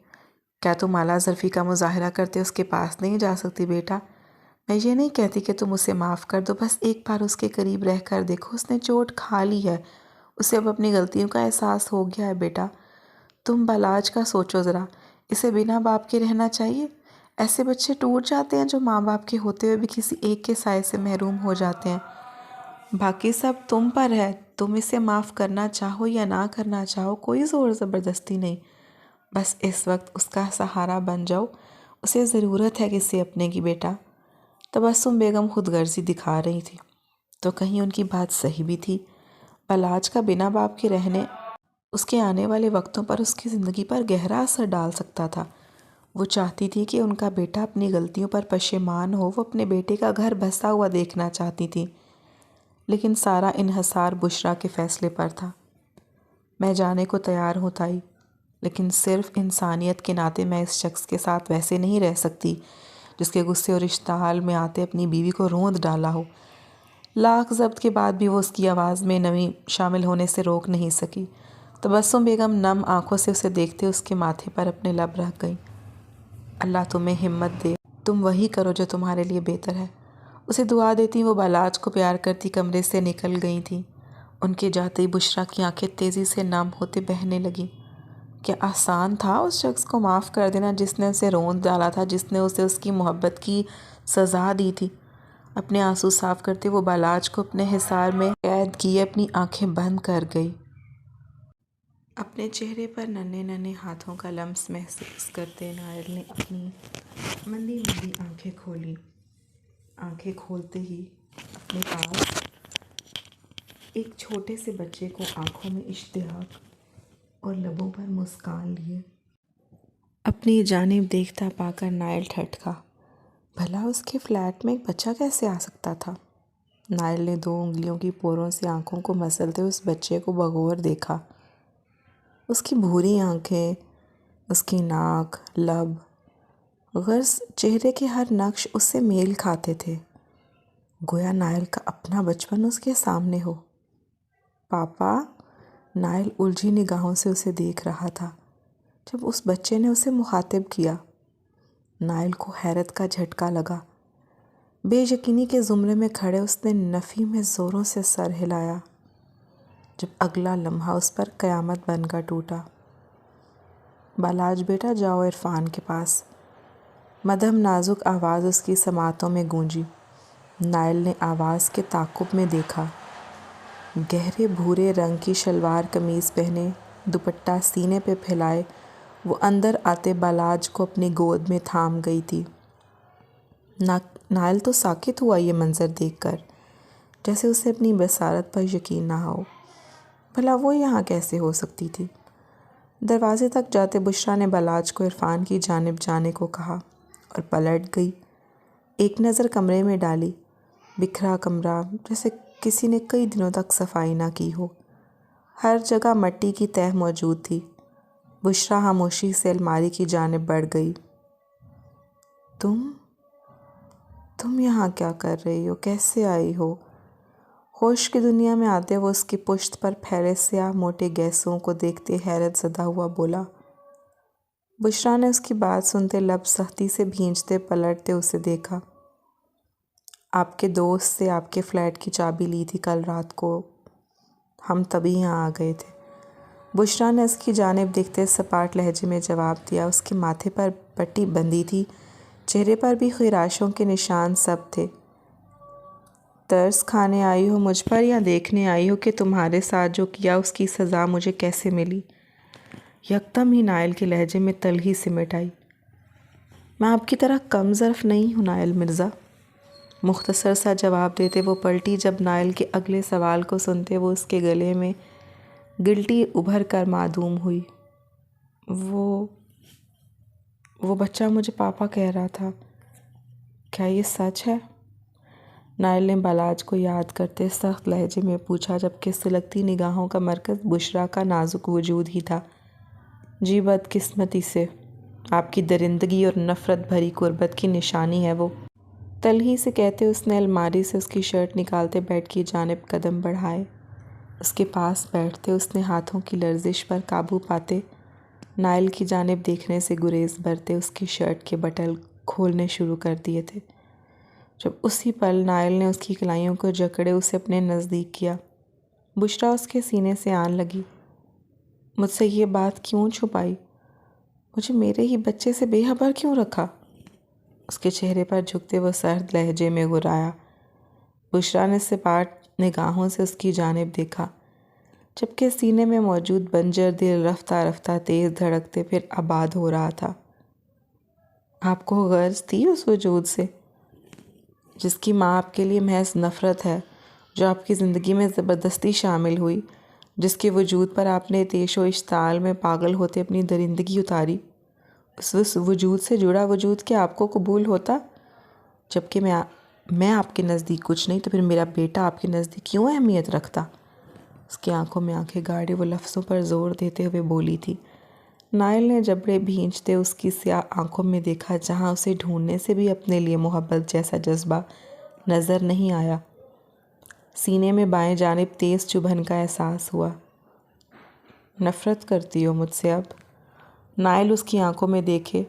کیا تم اعلیٰ ظرفی کا مظاہرہ کرتے اس کے پاس نہیں جا سکتی بیٹا؟ میں یہ نہیں کہتی کہ تم اسے معاف کر دو، بس ایک بار اس کے قریب رہ کر دیکھو، اس نے چوٹ کھا لی ہے، اسے اب اپنی غلطیوں کا احساس ہو گیا ہے بیٹا۔ تم بالاج کا سوچو ذرا، اسے بنا باپ کے رہنا چاہیے؟ ایسے بچے ٹوٹ جاتے ہیں جو ماں باپ کے ہوتے ہوئے بھی کسی ایک کے سائے سے محروم ہو جاتے ہیں۔ باقی سب تم پر ہے، تم اسے معاف کرنا چاہو یا نہ کرنا چاہو، کوئی زور زبردستی نہیں، بس اس وقت اس کا سہارا بن جاؤ، اسے ضرورت ہے کسی اپنے کی بیٹا۔ تبسم بیگم خود غرضی دکھا رہی تھی، تو کہیں ان کی بات صحیح بھی تھی۔ بالاج کا بنا باپ کے رہنے اس کے آنے والے وقتوں پر اس کی زندگی پر گہرا اثر ڈال سکتا تھا۔ وہ چاہتی تھی کہ ان کا بیٹا اپنی غلطیوں پر پشیمان ہو، وہ اپنے بیٹے کا گھر بسا ہوا دیکھنا چاہتی تھی، لیکن سارا انحصار بشریٰ کے فیصلے پر تھا۔ میں جانے کو تیار ہوں تائی، لیکن صرف انسانیت کے ناطے میں اس شخص کے ساتھ ویسے نہیں رہ سکتی جس کے غصے اور اشتعال میں آتے اپنی بیوی کو روند ڈالا ہو۔ لاکھ ضبط کے بعد بھی وہ اس کی آواز میں نمی شامل ہونے سے روک نہیں سکی۔ تبسم بیگم نم آنکھوں سے اسے دیکھتے اس کے ماتھے پر اپنے لب رکھ گئیں۔ اللہ تمہیں ہمت دے، تم وہی کرو جو تمہارے لیے بہتر ہے، اسے دعا دیتی وہ بالاج کو پیار کرتی کمرے سے نکل گئی تھیں۔ ان کے جاتے ہی بشریٰ کی آنکھیں تیزی سے نم ہوتے بہنے لگیں۔ کیا آسان تھا اس شخص کو معاف کر دینا جس نے اسے روند ڈالا تھا، جس نے اسے اس کی محبت کی سزا دی تھی۔ اپنے آنسو صاف کرتے وہ بالاج کو اپنے حصار میں قید کیے اپنی آنکھیں بند کر گئی۔ اپنے چہرے پر ننھے ننھے ہاتھوں کا لمس محسوس کرتے نائل نے اپنی مندی مندی آنکھیں کھولیں۔ آنکھیں کھولتے ہی اپنے پاس ایک چھوٹے سے بچے کو آنکھوں میں اشتیاق اور لبوں پر مسکان لیے اپنی جانب دیکھتا پا کر نائل ٹھٹکا۔ بھلا اس کے فلیٹ میں ایک بچہ کیسے آ سکتا تھا؟ نائل نے 2 انگلیوں کی پوروں سے آنکھوں کو مسلتے اس بچے کو بغور دیکھا۔ اس کی بھوری آنکھیں، اس کی ناک، لب، غرض چہرے کے ہر نقش اس سے میل کھاتے تھے، گویا نائل کا اپنا بچپن اس کے سامنے ہو۔ پاپا؟ نائل الجھی نگاہوں سے اسے دیکھ رہا تھا۔ جب اس بچے نے اسے مخاطب کیا، نائل کو حیرت کا جھٹکا لگا۔ بے یقینی کے زمرے میں کھڑے اس نے نفی میں زوروں سے سر ہلایا، جب اگلا لمحہ اس پر قیامت بن کر ٹوٹا۔ بالاج بیٹا جاؤ عرفان کے پاس۔ مدھم نازک آواز اس کی سماعتوں میں گونجی۔ نائل نے آواز کے تعاقب میں دیکھا۔ گہرے بھورے رنگ کی شلوار قمیض پہنے، دوپٹہ سینے پہ پھیلائے، وہ اندر آتے بالاج کو اپنی گود میں تھام گئی تھی۔ نائل تو ساکت ہوا یہ منظر دیکھ کر، جیسے اسے اپنی بصارت پر یقین نہ ہو۔ بھلا وہ یہاں کیسے ہو سکتی تھی؟ دروازے تک جاتے بشریٰ نے بالاج کو عرفان کی جانب جانے کو کہا اور پلٹ گئی۔ ایک نظر کمرے میں ڈالی، بکھرا کمرہ جیسے کسی نے کئی دنوں تک صفائی نہ کی ہو۔ ہر جگہ مٹی کی تہہ موجود تھی۔ بشریٰ خاموشی سے الماری کی جانب بڑھ گئی۔ تم یہاں کیا کر رہی ہو؟ کیسے آئی ہو؟ ہوش کی دنیا میں آتے وہ اس کی پشت پر پھیلے سیاہ موٹے گیسوں کو دیکھتے حیرت زدہ ہوا بولا۔ بشریٰ نے اس کی بات سنتے لب سختی سے بھینچتے پلٹتے اسے دیکھا۔ آپ کے دوست سے آپ کے فلیٹ کی چابی لی تھی کل رات کو، ہم تبھی یہاں آ گئے تھے۔ بشریٰ نے اس کی جانب دیکھتے سپاٹ لہجے میں جواب دیا۔ اس کے ماتھے پر پٹی بندھی تھی، چہرے پر بھی خراشوں کے نشان سب تھے۔ ترس کھانے آئی ہو مجھ پر یا دیکھنے آئی ہو کہ تمہارے ساتھ جو کیا اس کی سزا مجھے کیسے ملی؟ یکدم ہی نائل کے لہجے میں تلخی سمٹ آئی۔ میں آپ کی طرح کم ظرف نہیں ہوں نائل مرزا، مختصر سا جواب دیتے وہ پلٹی۔ جب نائل کے اگلے سوال کو سنتے وہ اس کے گلے میں گلٹی ابھر کر معدوم ہوئی۔ وہ بچہ مجھے پاپا کہہ رہا تھا، کیا یہ سچ ہے؟ نائل نے بالاج کو یاد کرتے سخت لہجے میں پوچھا، جبکہ سلگتی نگاہوں کا مرکز بشریٰ کا نازک وجود ہی تھا۔ جی بدقسمتی سے آپ کی درندگی اور نفرت بھری قربت کی نشانی ہے وہ، تلخی سے کہتے اس نے الماری سے اس کی شرٹ نکالتے بیڈ کی جانب قدم بڑھائے۔ اس کے پاس بیٹھتے اس نے ہاتھوں کی لرزش پر قابو پاتے نائل کی جانب دیکھنے سے گریز برتے اس کی شرٹ کے بٹن کھولنے شروع کر دیے تھے، جب اسی پل نائل نے اس کی کلائیوں کو جکڑے اسے اپنے نزدیک کیا۔ بشریٰ اس کے سینے سے آن لگی۔ مجھ سے یہ بات کیوں چھپائی؟ مجھے میرے ہی بچے سے بے خبر کیوں رکھا؟ اس کے چہرے پر جھکتے وہ سرد لہجے میں گرایا۔ بشریٰ نے سپاٹ نگاہوں سے اس کی جانب دیکھا، جبکہ سینے میں موجود بنجر دل رفتہ رفتہ تیز دھڑکتے پھر آباد ہو رہا تھا۔ آپ کو غرض تھی اس وجود سے جس کی ماں آپ کے لیے محض نفرت ہے، جو آپ کی زندگی میں زبردستی شامل ہوئی، جس کے وجود پر آپ نے تیش و اشتعال میں پاگل ہوتے اپنی درندگی اتاری؟ اس وجود سے جڑا وجود کیا آپ کو قبول ہوتا؟ جبکہ میں آپ کے نزدیک کچھ نہیں، تو پھر میرا بیٹا آپ کے نزدیک کیوں اہمیت رکھتا؟ اس کی آنکھوں میں آنکھیں گاڑے وہ لفظوں پر زور دیتے ہوئے بولی تھی۔ نائل نے جبڑے بھینچتے اس کی سیاہ آنکھوں میں دیکھا، جہاں اسے ڈھونڈنے سے بھی اپنے لیے محبت جیسا جذبہ نظر نہیں آیا۔ سینے میں بائیں جانب تیز چبھن کا احساس ہوا۔ نفرت کرتی ہو مجھ سے اب؟ نائل اس کی آنکھوں میں دیکھے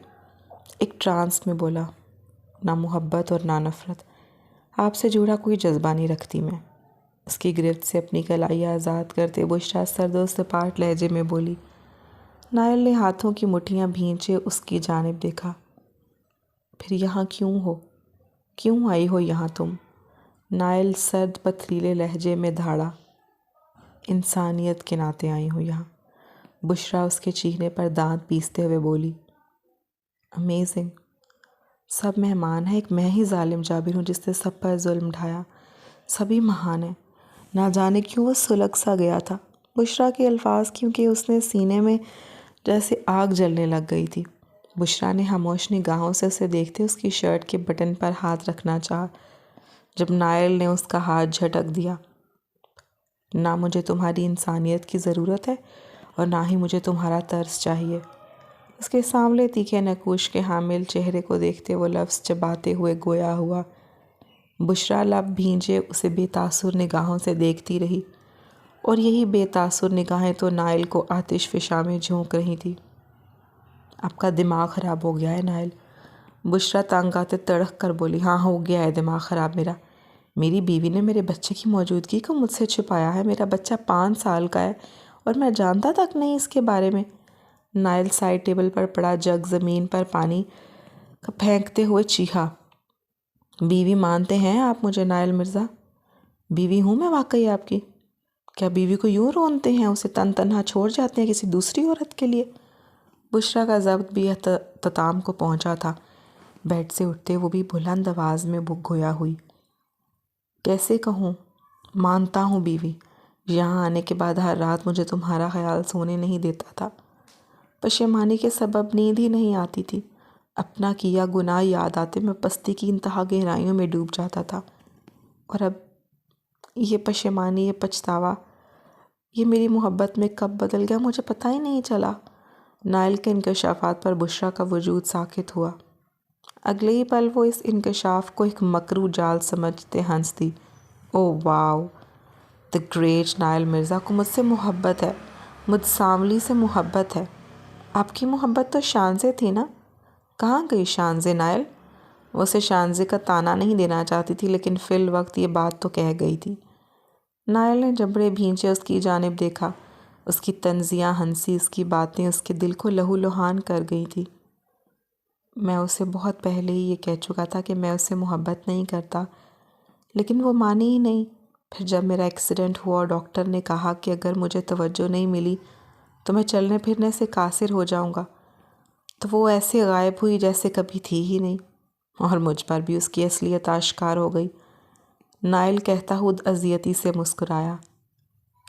ایک ٹرانس میں بولا، نہ محبت اور نہ نفرت، آپ سے جڑا کوئی جذبہ نہیں رکھتی میں۔ اس کی گرفت سے اپنی کلائی آزاد کرتے بشریٰ سرد و سپاٹ لہجے میں بولی۔ نائل نے ہاتھوں کی مٹھیاں بھینچے اس کی جانب دیکھا۔ پھر یہاں کیوں ہو؟ کیوں آئی ہو یہاں تم؟ نائل سرد پتھریلے لہجے میں دھاڑا۔ انسانیت کے ناطے آئی ہوں یہاں۔ بشرا اس کے چہرے پر دانت پیستے ہوئے بولی۔ امیزنگ، سب مہمان ہیں، ایک میں ہی ظالم جابر ہوں جس نے سب پر ظلم ڈھایا۔ سبھی مہان ہیں، نہ جانے کیوں وہ سلگ سا گیا تھا۔ بشرا کے الفاظ کیونکہ اس نے سینے میں جیسے آگ جلنے لگ گئی تھی۔ بشرا نے خاموش نگاہوں سے اسے دیکھتے اس کی شرٹ کے بٹن پر ہاتھ رکھنا چاہا جب نائل نے اس کا ہاتھ جھٹک دیا۔ نہ مجھے تمہاری انسانیت کی ضرورت ہے اور نہ ہی مجھے تمہارا ترس چاہیے۔ اس کے سامنے تیکھے نقوش کے حامل چہرے کو دیکھتے وہ لفظ چباتے ہوئے گویا ہوا۔ بشرا لب بھینجے اسے بے تاثر نگاہوں سے دیکھتی رہی، اور یہی بے تاثر نگاہیں تو نائل کو آتش فشاں میں جھونک رہی تھی۔ آپ کا دماغ خراب ہو گیا ہے نائل، بشرا تنگ آتے تڑک کر بولی۔ ہاں، ہو گیا ہے دماغ خراب میرا۔ میری بیوی نے میرے بچے کی موجودگی کو مجھ سے چھپایا ہے۔ میرا بچہ 5 سال کا ہے اور میں جانتا تک نہیں اس کے بارے میں۔ نائل سائڈ ٹیبل پر پڑا جگ زمین پر پانی پھینکتے ہوئے چیخا۔ بیوی مانتے ہیں آپ مجھے نائل مرزا؟ بیوی ہوں میں واقعی آپ کی؟ کیا بیوی کو یوں رونتے ہیں، اسے تن تنہا چھوڑ جاتے ہیں کسی دوسری عورت کے لیے؟ بشرا کا ضبط بھی اختتام کو پہنچا تھا۔ بیڈ سے اٹھتے وہ بھی بلند آواز میں گویا ہوئی۔ کیسے کہوں، مانتا ہوں بیوی۔ یہاں آنے کے بعد ہر رات مجھے تمہارا خیال سونے نہیں دیتا تھا۔ پشیمانی کے سبب نیند ہی نہیں آتی تھی۔ اپنا کیا گناہ یاد آتے میں پستی کی انتہا گہرائیوں میں ڈوب جاتا تھا، اور اب یہ پشیمانی، یہ پچھتاوا، یہ میری محبت میں کب بدل گیا مجھے پتہ ہی نہیں چلا۔ نائل کے انکشافات پر بشرا کا وجود ساکت ہوا۔ اگلے ہی پل وہ اس انکشاف کو ایک مکروہ جال سمجھتے ہنس دی۔ او واو، دی گریٹ نائل مرزا کو مجھ سے محبت ہے، مجھ سانولی سے محبت ہے۔ آپ کی محبت تو شانزے تھی نا؟ کہاں گئی شانزے نائل؟ وہ اسے شانزے کا طعنہ نہیں دینا چاہتی تھی، لیکن فی الوقت یہ بات تو کہہ گئی تھی۔ نائل نے جبڑے بھینچے اس کی جانب دیکھا۔ اس کی طنزیہ ہنسی، اس کی باتیں اس کے دل کو لہو لہان کر گئی تھی۔ میں اسے بہت پہلے ہی یہ کہہ چکا تھا کہ میں اس سے محبت نہیں کرتا، لیکن وہ مانی ہی نہیں۔ پھر جب میرا ایکسیڈنٹ ہوا اور ڈاکٹر نے کہا کہ اگر مجھے توجہ نہیں ملی تو میں چلنے پھرنے سے قاصر ہو جاؤں گا، تو وہ ایسے غائب ہوئی جیسے کبھی تھی ہی نہیں، اور مجھ پر بھی اس کی اصلیت آشکار ہو گئی۔ نائل کہتا خود اذیتی سے مسکرایا۔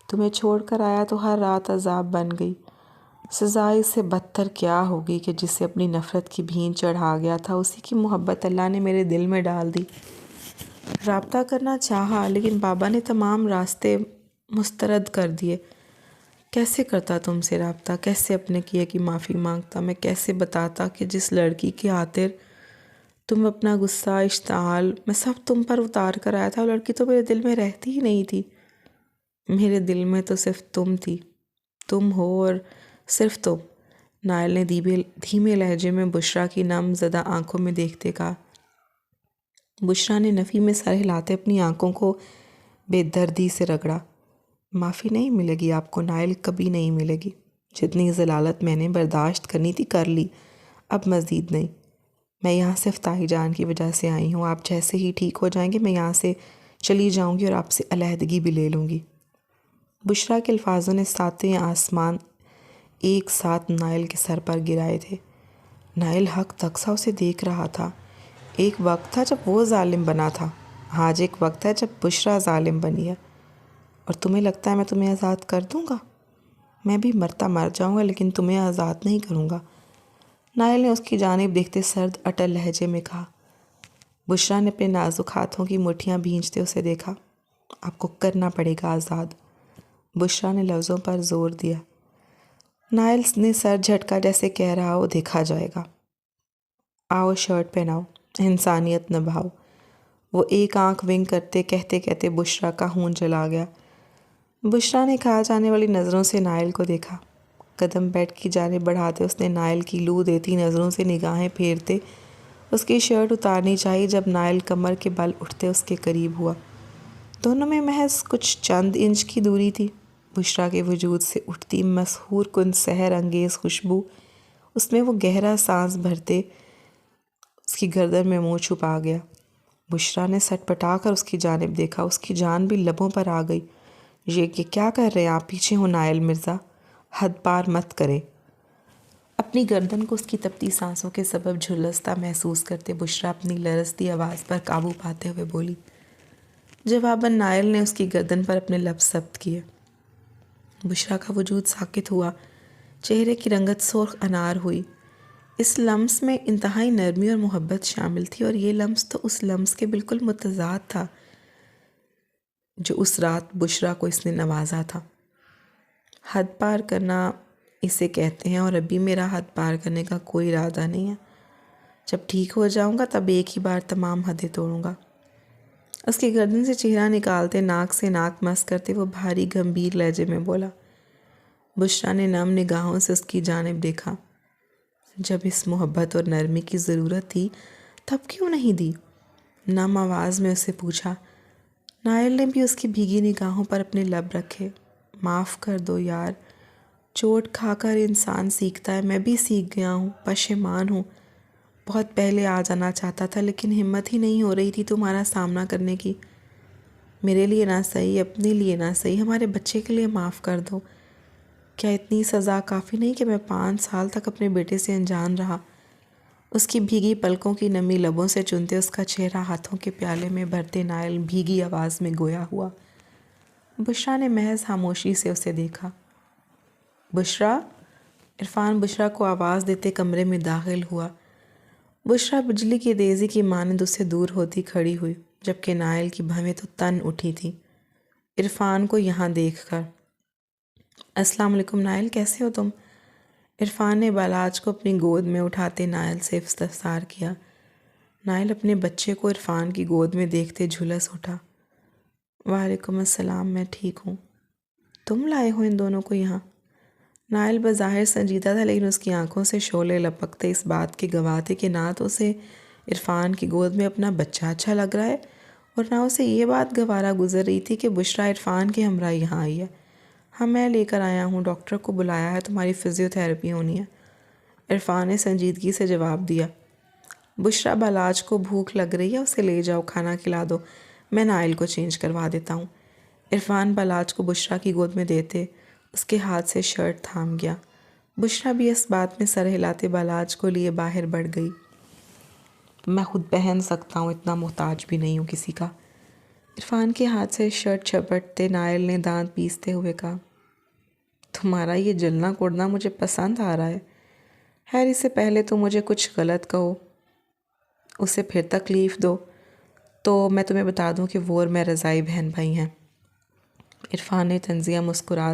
تمہیں چھوڑ کر آیا تو ہر رات عذاب بن گئی۔ سزا اس سے بدتر کیا ہوگی کہ جسے اپنی نفرت کی بھین چڑھا گیا تھا، اسی کی محبت اللہ نے میرے دل میں ڈال دی۔ رابطہ کرنا چاہا لیکن بابا نے تمام راستے مسترد کر دیے۔ کیسے کرتا تم سے رابطہ، کیسے اپنے کیے کی معافی مانگتا، میں کیسے بتاتا کہ جس لڑکی کی خاطر تم اپنا غصہ، اشتعال، میں سب تم پر اتار کر آیا تھا، وہ لڑکی تو میرے دل میں رہتی ہی نہیں تھی۔ میرے دل میں تو صرف تم تھی، تم ہو اور صرف تم۔ نائل نے دھیمے لہجے میں بشرا کی نم زدہ آنکھوں میں دیکھتے کہا۔ بشرا نے نفی میں سر ہلاتے اپنی آنکھوں کو بے دردی سے رگڑا۔ معافی نہیں ملے گی آپ کو نائل، کبھی نہیں ملے گی۔ جتنی ضلالت میں نے برداشت کرنی تھی کر لی، اب مزید نہیں۔ میں یہاں صرف تائی جان کی وجہ سے آئی ہوں۔ آپ جیسے ہی ٹھیک ہو جائیں گے میں یہاں سے چلی جاؤں گی اور آپ سے علیحدگی بھی لے لوں گی۔ بشرا کے الفاظوں نے ساتویں آسمان ایک ساتھ نائل کے سر پر گرائے تھے۔ نائل حق تک سا اسے دیکھ رہا تھا۔ ایک وقت تھا جب وہ ظالم بنا تھا، آج ایک وقت ہے جب بشرا ظالم بنی ہے، اور تمہیں لگتا ہے میں تمہیں آزاد کر دوں گا؟ میں بھی مرتا مر جاؤں گا لیکن تمہیں آزاد نہیں کروں گا، نائل نے اس کی جانب دیکھتے سرد اٹل لہجے میں کہا۔ بشرا نے اپنے نازک ہاتھوں کی مٹھیاں بھینچتے اسے دیکھا۔ آپ کو کرنا پڑے گا آزاد، بشرا نے لفظوں پر زور دیا۔ نائل نے سر جھٹکا جیسے کہہ رہا ہو دیکھا جائے گا۔ آؤ شرٹ پہناؤ، انسانیت نبھاؤ۔ وہ ایک آنکھ ونگ کرتے کہتے کہتے بشرا کا خون چلا گیا۔ بشرا نے کھا جانے والی نظروں سے نائل کو دیکھا۔ قدم بیڈ کی جانب بڑھاتے اس نے نائل کی لو دیتی نظروں سے نگاہیں پھیرتے اس کی شرٹ اتارنی چاہی جب نائل کمر کے بل اٹھتے اس کے قریب ہوا۔ دونوں میں محض کچھ چند انچ کی دوری تھی۔ بشرا کے وجود سے اٹھتی مسحور کن سحر انگیز خوشبو، اس میں وہ گہرا سانس بھرتے اس کی گردن میں منہ چھپا گیا۔ بشریٰ نے سٹپٹا کر اس کی جانب دیکھا، اس کی جان بھی لبوں پر آ گئی۔ یہ کیا کر رہے ہیں آپ؟ پیچھے ہو نائل مرزا، حد پار مت کرے۔ اپنی گردن کو اس کی تپتی سانسوں کے سبب جھلستا محسوس کرتے بشریٰ اپنی لرزتی آواز پر قابو پاتے ہوئے بولی۔ جواباً نائل نے اس کی گردن پر اپنے لب ثبت کیے۔ بشریٰ کا وجود ساکت ہوا، چہرے کی رنگت سرخ انار ہوئی۔ اس لمس میں انتہائی نرمی اور محبت شامل تھی، اور یہ لمس تو اس لمس کے بالکل متضاد تھا جو اس رات بشریٰ کو اس نے نوازا تھا۔ حد پار کرنا اسے کہتے ہیں، اور ابھی میرا حد پار کرنے کا کوئی ارادہ نہیں ہے۔ جب ٹھیک ہو جاؤں گا تب ایک ہی بار تمام حدیں توڑوں گا۔ اس کی گردن سے چہرہ نکالتے، ناک سے ناک مس کرتے وہ بھاری گمبھیر لہجے میں بولا۔ بشریٰ نے نم نگاہوں سے اس کی جانب دیکھا۔ جب اس محبت اور نرمی کی ضرورت تھی تب کیوں نہیں دی؟ نم آواز میں اسے پوچھا۔ نائل نے بھی اس کی بھیگی نگاہوں پر اپنے لب رکھے۔ معاف کر دو یار، چوٹ کھا کر انسان سیکھتا ہے، میں بھی سیکھ گیا ہوں، پشیمان ہوں۔ بہت پہلے آ جانا چاہتا تھا لیکن ہمت ہی نہیں ہو رہی تھی تمہارا سامنا کرنے کی۔ میرے لیے نہ صحیح، اپنے لیے نہ صحیح، ہمارے بچے کے لیے معاف کر دو۔ کیا اتنی سزا کافی نہیں کہ میں 5 سال تک اپنے بیٹے سے انجان رہا؟ اس کی بھیگی پلکوں کی نمی لبوں سے چنتے اس کا چہرہ ہاتھوں کے پیالے میں بھرتے نائل بھیگی آواز میں گویا ہوا۔ بشریٰ نے محض خاموشی سے اسے دیکھا۔ بشریٰ! عرفان بشریٰ کو آواز دیتے کمرے میں داخل ہوا۔ بشریٰ بجلی کی تیزی کی مانند اس سے دور ہوتی کھڑی ہوئی، جبکہ نائل کی بھویں تو تن اٹھی تھی عرفان کو یہاں دیکھ کر۔ السلام علیکم نائل، کیسے ہو تم؟ عرفان نے بالاج کو اپنی گود میں اٹھاتے نائل سے استفسار کیا۔ نائل اپنے بچے کو عرفان کی گود میں دیکھتے جھلس اٹھا۔ وعلیکم السلام، میں ٹھیک ہوں۔ تم لائے ہو ان دونوں کو یہاں؟ نائل بظاہر سنجیدہ تھا، لیکن اس کی آنکھوں سے شعلے لپکتے اس بات کے گواہ تھے کہ نہ تو اسے عرفان کی گود میں اپنا بچہ اچھا لگ رہا ہے، اور نہ اسے یہ بات گوارا گزر رہی تھی کہ بشریٰ عرفان کے ہمراہ یہاں آئی ہے۔ ہاں، میں لے کر آیا ہوں، ڈاکٹر کو بلایا ہے، تمہاری فزیو تھراپی ہونی ہے، عرفان نے سنجیدگی سے جواب دیا۔ بشریٰ بالاج کو بھوک لگ رہی ہے، اسے لے جاؤ، کھانا کھلا دو، میں نائل کو چینج کروا دیتا ہوں۔ عرفان بالاج کو بشریٰ کی گود میں دیتے اس کے ہاتھ سے شرٹ تھام گیا۔ بشریٰ بھی اس بات میں سر ہلاتے بالاج کو لیے باہر بڑھ گئی۔ میں خود پہن سکتا ہوں، اتنا محتاج بھی نہیں ہوں کسی کا۔ عرفان کے ہاتھ سے شرٹ چھپٹتے نائل نے دانت پیستے ہوئے کہا۔ تمہارا یہ جلنا کوڑنا مجھے پسند آ رہا ہے۔ خیر، اس سے پہلے تو مجھے کچھ غلط کہو، اسے پھر تکلیف دو تو میں تمہیں بتا دوں کہ وہ اور میں رضائی بہن بھائی ہیں۔ عرفان نے طنزیہ مسکرا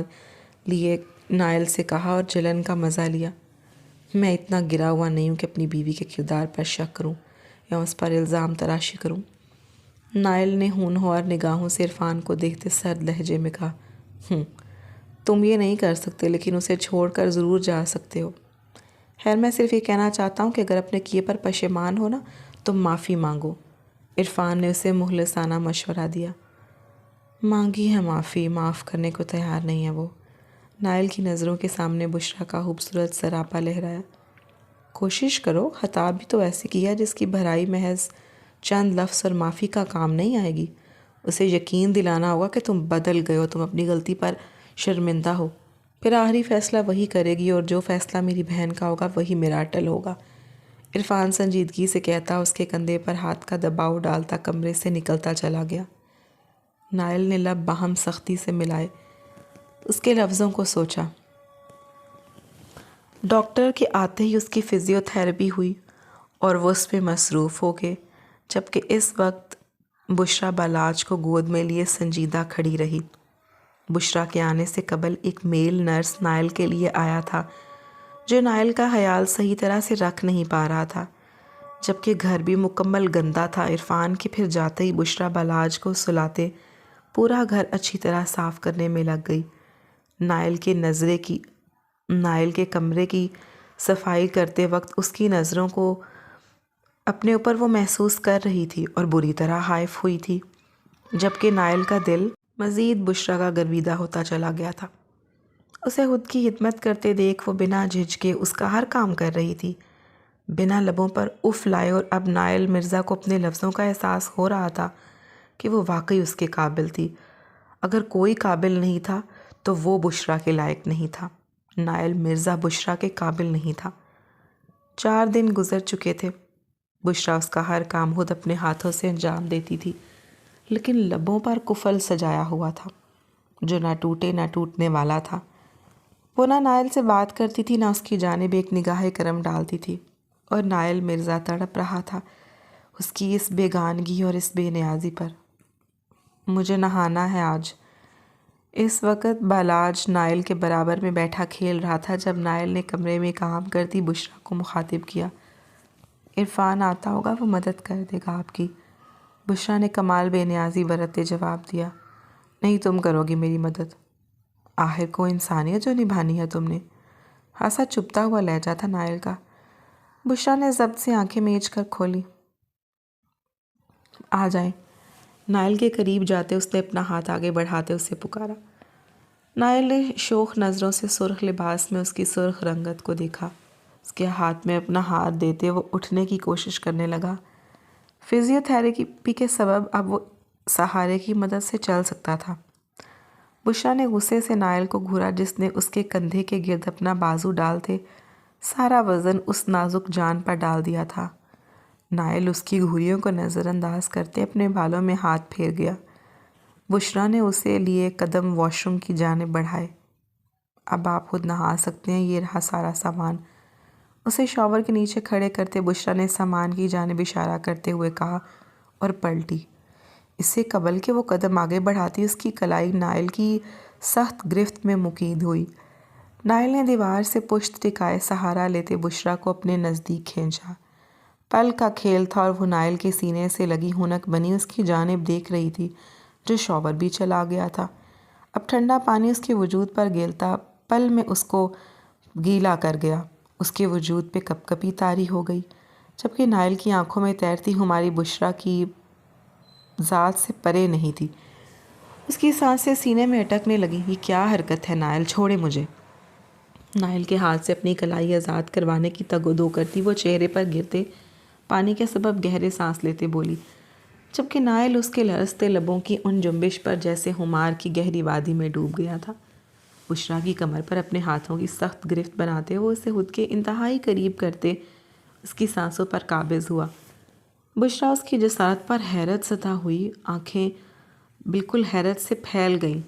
لیے نائل سے کہا اور جلن کا مزہ لیا۔ میں اتنا گرا ہوا نہیں ہوں کہ اپنی بیوی کے کردار پر شک کروں یا اس پر الزام تراشی کروں۔ نائل نے ہونہار نگاہوں سے عرفان کو دیکھتے سرد لہجے میں کہا۔ تم یہ نہیں کر سکتے، لیکن اسے چھوڑ کر ضرور جا سکتے ہو۔ خیر، میں صرف یہ کہنا چاہتا ہوں کہ اگر اپنے کیے پر پشیمان ہو نا تو معافی مانگو۔ عرفان نے اسے مخلصانہ مشورہ دیا۔ مانگی ہے معافی، معاف کرنے کو تیار نہیں ہے وہ۔ نائل کی نظروں کے سامنے بشریٰ کا خوبصورت سراپا لہرایا۔ کوشش کرو، خطا بھی تو ایسی کی ہے جس کی بھرائی محض چند لفظ اور معافی کا کام نہیں آئے گی۔ اسے یقین دلانا ہوگا کہ تم بدل گئے ہو، تم اپنی غلطی پر شرمندہ ہو، پھر آخری فیصلہ وہی کرے گی، اور جو فیصلہ میری بہن کا ہوگا وہی میرا اٹل ہوگا۔ عرفان سنجیدگی سے کہتا اس کے کندھے پر ہاتھ کا دباؤ ڈالتا کمرے سے نکلتا چلا گیا۔ نائل نے لب باہم سختی سے ملائے، اس کے لفظوں کو سوچا۔ ڈاکٹر کے آتے ہی اس کی فزیو تھراپی ہوئی اور وہ اس پہ مصروف ہو گئے، جبکہ اس وقت بشریٰ بالاج کو گود میں لیے سنجیدہ کھڑی رہی۔ بشریٰ کے آنے سے قبل ایک میل نرس نائل کے لیے آیا تھا، جو نائل کا خیال صحیح طرح سے رکھ نہیں پا رہا تھا، جبکہ گھر بھی مکمل گندا تھا۔ عرفان کے پھر جاتے ہی بشریٰ بالاج کو سلاتے پورا گھر اچھی طرح صاف کرنے میں لگ گئی۔ نائل کے کمرے کی صفائی کرتے وقت اس کی نظروں کو اپنے اوپر وہ محسوس کر رہی تھی اور بری طرح خائف ہوئی تھی، جبکہ نائل کا دل مزید بشریٰ کا گرویدہ ہوتا چلا گیا تھا۔ اسے خود کی خدمت کرتے دیکھ وہ بنا جھجکے اس کا ہر کام کر رہی تھی۔ بنا لبوں پر اف لائے، اور اب نائل مرزا کو اپنے لفظوں کا احساس ہو رہا تھا کہ وہ واقعی اس کے قابل تھی۔ اگر کوئی قابل نہیں تھا تو وہ بشریٰ کے لائق نہیں تھا۔ نائل مرزا بشریٰ کے قابل نہیں تھا۔ 4 دن گزر چکے تھے۔ بشریٰ اس کا ہر کام خود اپنے ہاتھوں سے انجام دیتی تھی، لیکن لبوں پر کفل سجایا ہوا تھا جو نہ ٹوٹے نہ ٹوٹنے والا تھا۔ وہ نہ نائل سے بات کرتی تھی، نہ اس کی جانب ایک نگاہ کرم ڈالتی تھی، اور نائل مرزا تڑپ رہا تھا اس کی اس بیگانگی اور اس بے نیازی پر۔ مجھے نہانا ہے آج۔ اس وقت بالاج نائل کے برابر میں بیٹھا کھیل رہا تھا جب نائل نے کمرے میں کام کرتی بشریٰ کو مخاطب کیا۔ عرفان آتا ہوگا، وہ مدد کر دے گا آپ کی۔ بشریٰ نے کمال بے نیازی برتتے جواب دیا۔ نہیں، تم کرو گی میری مدد۔ آخر کو انسانیت جو نبھانی ہے تم نے۔ خاصا چپتا ہوا لہجہ تھا نائل کا۔ بشریٰ نے ضبط سے آنکھیں میچ کر کھولی۔ آ جائیں۔ نائل کے قریب جاتے اس نے اپنا ہاتھ آگے بڑھاتے اسے پکارا۔ نائل نے شوخ نظروں سے سرخ لباس میں اس کی سرخ رنگت کو دیکھا۔ اس کے ہاتھ میں اپنا ہاتھ دیتے وہ اٹھنے کی کوشش کرنے لگا۔ فزیو تھراپی کے سبب اب وہ سہارے کی مدد سے چل سکتا تھا۔ بشریٰ نے غصے سے نائل کو گھورا جس نے اس کے کندھے کے گرد اپنا بازو ڈالتے سارا وزن اس نازک جان پر ڈال دیا تھا۔ نائل اس کی گھوریوں کو نظر انداز کرتے اپنے بالوں میں ہاتھ پھیر گیا۔ بشریٰ نے اسے لیے قدم واش روم کی جانب بڑھائے۔ اب آپ خود نہا سکتے ہیں، یہ رہا سارا سامان۔ اسے شاور کے نیچے کھڑے کرتے بشریٰ نے سامان کی جانب اشارہ کرتے ہوئے کہا اور پلٹی۔ اس سے قبل کہ وہ قدم آگے بڑھاتی اس کی کلائی نائل کی سخت گرفت میں مقید ہوئی۔ نائل نے دیوار سے پشت ٹکائے سہارا لیتے بشریٰ کو اپنے نزدیک کھینچا۔ پل کا کھیل تھا اور وہ نائل کے سینے سے لگی ہونک بنی اس کی جانب دیکھ رہی تھی جو شاور بھی چلا گیا تھا۔ اب ٹھنڈا پانی اس کے وجود پر گیلتا پل میں اس کو گیلا کر گیا۔ اس کے وجود پہ کپ کپی طاری ہو گئی، جبکہ نائل کی آنکھوں میں تیرتی ہماری بشریٰ کی ذات سے پرے نہیں تھی۔ اس کی سانسیں سینے میں اٹکنے لگیں۔ یہ کیا حرکت ہے نائل، چھوڑے مجھے۔ نائل کے ہاتھ سے اپنی کلائی آزاد کروانے کی تگ و دو کرتی وہ چہرے پر گرتے پانی کے سبب گہرے سانس لیتے بولی، جبکہ نائل اس کے لرزتے لبوں کی ان جنبش پر جیسے ہمار کی گہری وادی میں ڈوب گیا تھا۔ بشریٰ کی کمر پر اپنے ہاتھوں کی سخت گرفت بناتے وہ اسے خود کے انتہائی قریب کرتے اس کی سانسوں پر قابض ہوا۔ بشریٰ اس کی جسارت پر حیرت زدہ ہوئی، آنکھیں بالکل حیرت سے پھیل گئیں۔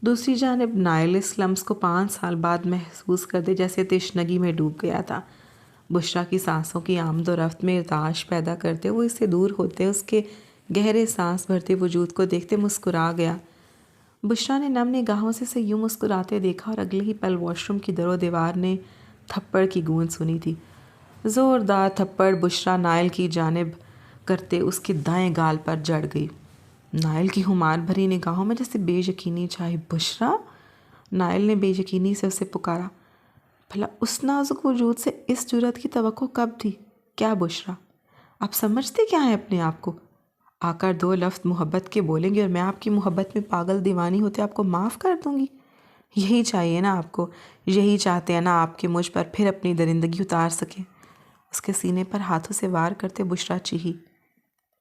دوسری جانب نائل اس لمس کو 5 سال بعد محسوس کرتے جیسے تشنگی میں ڈوب گیا تھا۔ بشریٰ کی سانسوں کی آمد و رفت میں ارتعاش پیدا کرتے وہ اس سے دور ہوتے اس کے گہرے سانس بھرتے وجود کو دیکھتے مسکرا گیا۔ بشریٰ نے نم نگاہوں سے اسے یوں مسکراتے دیکھا اور اگلے ہی پل واش روم کی در و دیوار نے تھپڑ کی گونج سنی تھی۔ زوردار تھپڑ بشریٰ نائل کی جانب کرتے اس کے دائیں گال پر جڑ گئی۔ نائل کی خمار بھری نگاہوں میں جیسے بے یقینی چھائی۔ بشریٰ؟ نائل نے بے یقینی سے اسے پکارا۔ بھلا اس نازک وجود سے اس جرأت کی توقع کب تھی؟ کیا بشریٰ، آپ سمجھتے کیا ہیں اپنے آپ کو؟ آ کر 2 لفظ محبت کے بولیں گے اور میں آپ کی محبت میں پاگل دیوانی ہوتے آپ کو معاف کر دوں گی؟ یہی چاہیے نا آپ کو، یہی چاہتے ہیں نا آپ کہ مجھ پر پھر اپنی درندگی اتار سکیں۔ اس کے سینے پر ہاتھوں سے وار کرتے بشریٰ چیخی۔